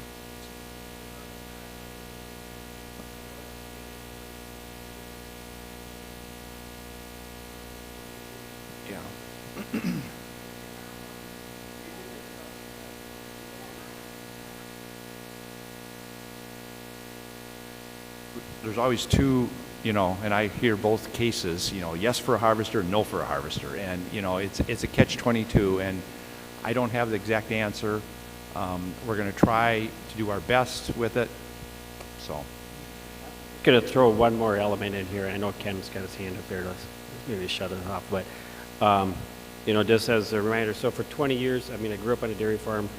B: Yeah. There's always two, you know, and I hear both cases, you know, yes for a harvester, no for a harvester. And, you know, it's a catch-22, and I don't have the exact answer. We're going to try to do our best with it. So.
D: I'm going to throw one more element in here. I know Ken's got his hand up there. Let's maybe shut it off. But, you know, just as a reminder, so for 20 years, I mean, I grew up on a dairy farm,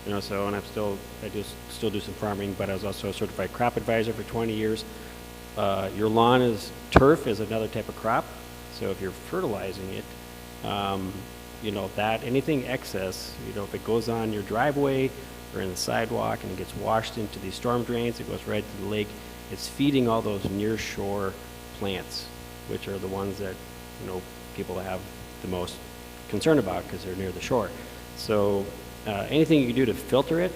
D: you know, so, and I still do some farming, but I was also a certified crop advisor for 20 years. Your lawn turf is another type of crop. So if you're fertilizing it, you know, that anything excess, you know, if it goes on your driveway or in the sidewalk and it gets washed into these storm drains, it goes right to the lake, it's feeding all those near shore plants, which are the ones that, you know, people have the most concern about because they're near the shore. So anything you can do to filter it,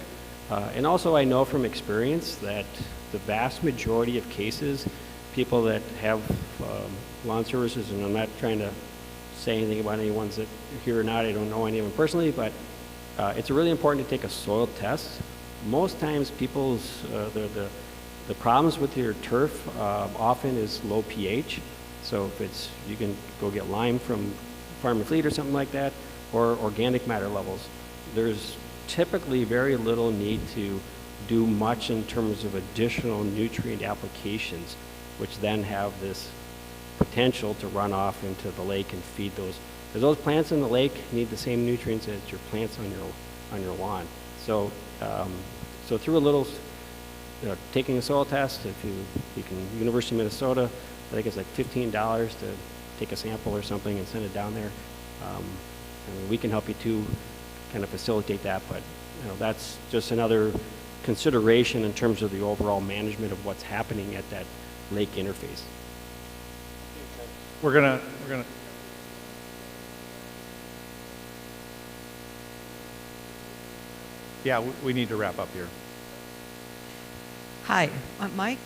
D: and also I know from experience that the vast majority of cases, people that have lawn services, and I'm not trying to say anything about any ones that are here or not, I don't know any of them personally, but it's really important to take a soil test. Most times people's, the problems with your turf often is low pH. So if it's, you can go get lime from Farm and Fleet or something like that, or organic matter levels. There's typically very little need to do much in terms of additional nutrient applications, which then have this potential to run off into the lake and feed those. Because those plants in the lake need the same nutrients as your plants on your lawn. So, so through a little taking a soil test, if you can, University of Minnesota, I think it's like $15 to take a sample or something and send it down there. I mean, we can help you too, kind of facilitate that, but that's just another consideration in terms of the overall management of what's happening at that lake interface.
B: We're gonna. Yeah, we need to wrap up here.
F: Hi, Mike,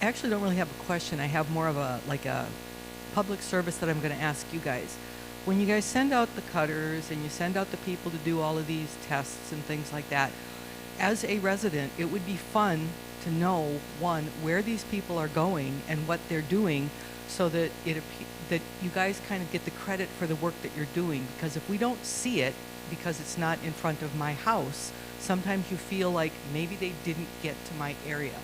F: I actually don't really have a question. I have more of a public service that I'm going to ask you guys. When you guys send out the cutters and you send out the people to do all of these tests and things like that, as a resident, it would be fun to know, one, where these people are going and what they're doing, so that that you guys kind of get the credit for the work that you're doing. Because if we don't see it, because it's not in front of my house, sometimes you feel like maybe they didn't get to my area.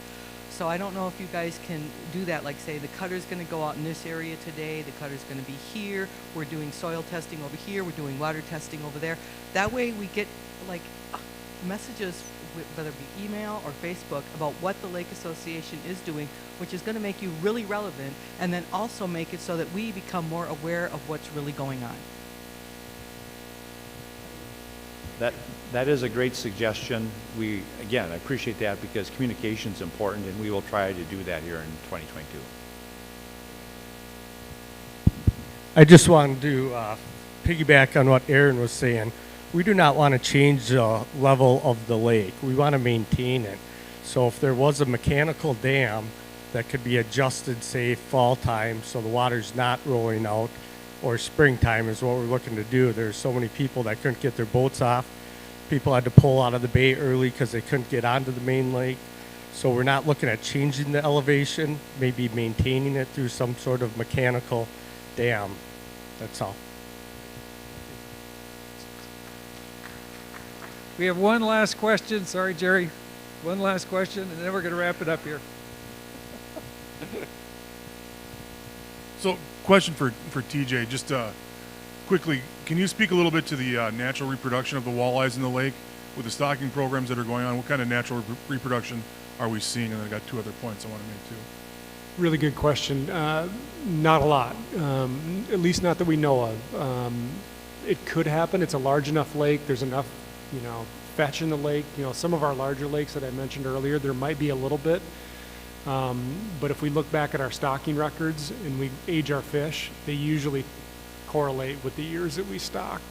F: So I don't know if you guys can do that, like say the cutter's going to go out in this area today, the cutter's going to be here, we're doing soil testing over here, we're doing water testing over there. That way we get like messages, whether it be email or Facebook, about what the Lake Association is doing, which is going to make you really relevant, and then also make it so that we become more aware of what's really going on.
B: That is a great suggestion. Again, I appreciate that because communication is important, and we will try to do that here in 2022.
K: I just wanted to piggyback on what Aaron was saying. We do not want to change the level of the lake. We want to maintain it. So if there was a mechanical dam that could be adjusted, say, fall time, so the water's not rolling out, or springtime is what we're looking to do. There's so many people that couldn't get their boats off. People had to pull out of the bay early because they couldn't get onto the main lake. So we're not looking at changing the elevation, maybe maintaining it through some sort of mechanical dam. That's all.
A: We have one last question. Sorry, Jerry. One last question, and then we're going to wrap it up here.
L: So, question for TJ, just quickly, can you speak a little bit to the natural reproduction of the walleyes in the lake with the stocking programs that are going on? What kind of natural reproduction are we seeing? And then I got two other points I want to make too.
E: Really good question. Not a lot, at least not that we know of. It could happen. It's a large enough lake. There's enough, fetch in the lake. Some of our larger lakes that I mentioned earlier, there might be a little bit. But if we look back at our stocking records and we age our fish, they usually correlate with the years that we stocked.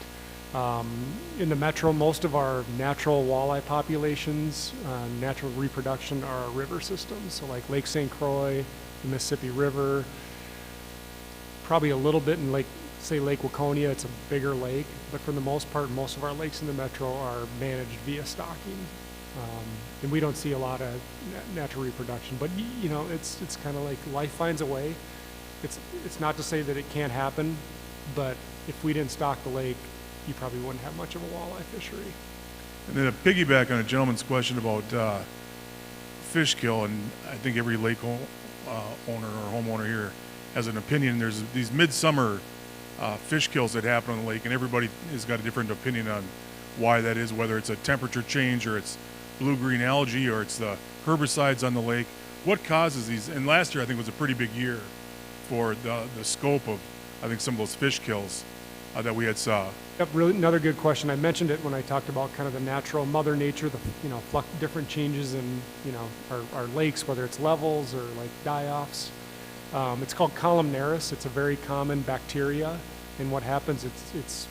E: In the metro, most of our natural walleye populations, natural reproduction, are our river systems. So like Lake St. Croix, the Mississippi River, probably a little bit in Lake Waconia. It's a bigger lake, but for the most part, most of our lakes in the metro are managed via stocking. And we don't see a lot of natural reproduction, but it's kind of like life finds a way. It's not to say that it can't happen, but if we didn't stock the lake, you probably wouldn't have much of a walleye fishery.
L: And then a piggyback on a gentleman's question about fish kill, and I think every lake owner or homeowner here has an opinion. There's these midsummer fish kills that happen on the lake, and everybody has got a different opinion on why that is, whether it's a temperature change or it's blue-green algae or it's the herbicides on the lake. What causes these? And last year I think was a pretty big year for the scope of, I think, some of those fish kills that we had saw.
E: Yep, really another good question. I mentioned it when I talked about kind of the natural Mother Nature, the different changes in our lakes, whether it's levels or like die-offs. It's called Columnaris. It's a very common bacteria, and what happens? It's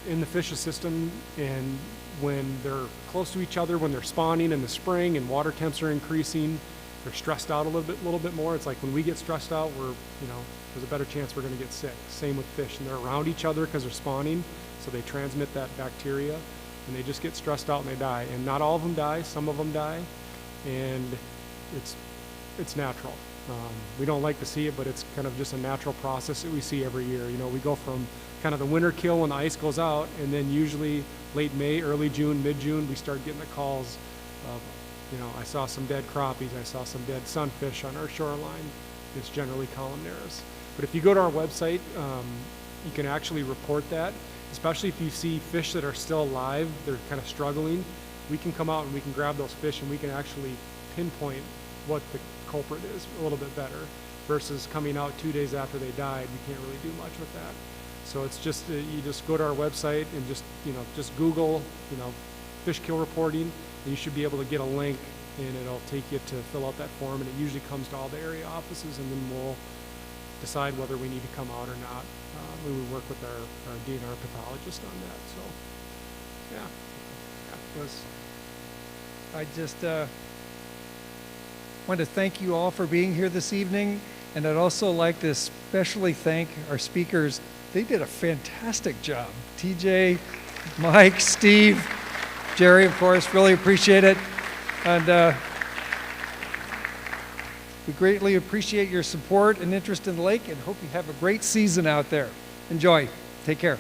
E: in the fish's system, and when they're close to each other, when they're spawning in the spring and water temps are increasing, they're stressed out a little bit more. It's like when we get stressed out, there's a better chance we're going to get sick. Same with fish, and they're around each other because they're spawning, so they transmit that bacteria, and they just get stressed out and they die. And not all of them die, some of them die, and it's natural. We don't like to see it, but it's kind of just a natural process that we see every year. We go from kind of the winter kill when the ice goes out, and then usually late May, early June, mid-June, we start getting the calls of, I saw some dead crappies, I saw some dead sunfish on our shoreline. It's generally Columnaris. But if you go to our website, you can actually report that, especially if you see fish that are still alive, they're kind of struggling. We can come out and we can grab those fish and we can actually pinpoint what the culprit is a little bit better versus coming out 2 days after they died. We can't really do much with that. So it's just, you just go to our website and just Google, fish kill reporting, and you should be able to get a link, and it'll take you to fill out that form, and it usually comes to all the area offices, and then we'll decide whether we need to come out or not. We would work with our DNR pathologist on that, so, yeah.
A: I just want to thank you all for being here this evening, and I'd also like to especially thank our speakers. They did a fantastic job. TJ, Mike, Steve, Jerry, of course, really appreciate it. And we greatly appreciate your support and interest in the lake, and hope you have a great season out there. Enjoy. Take care.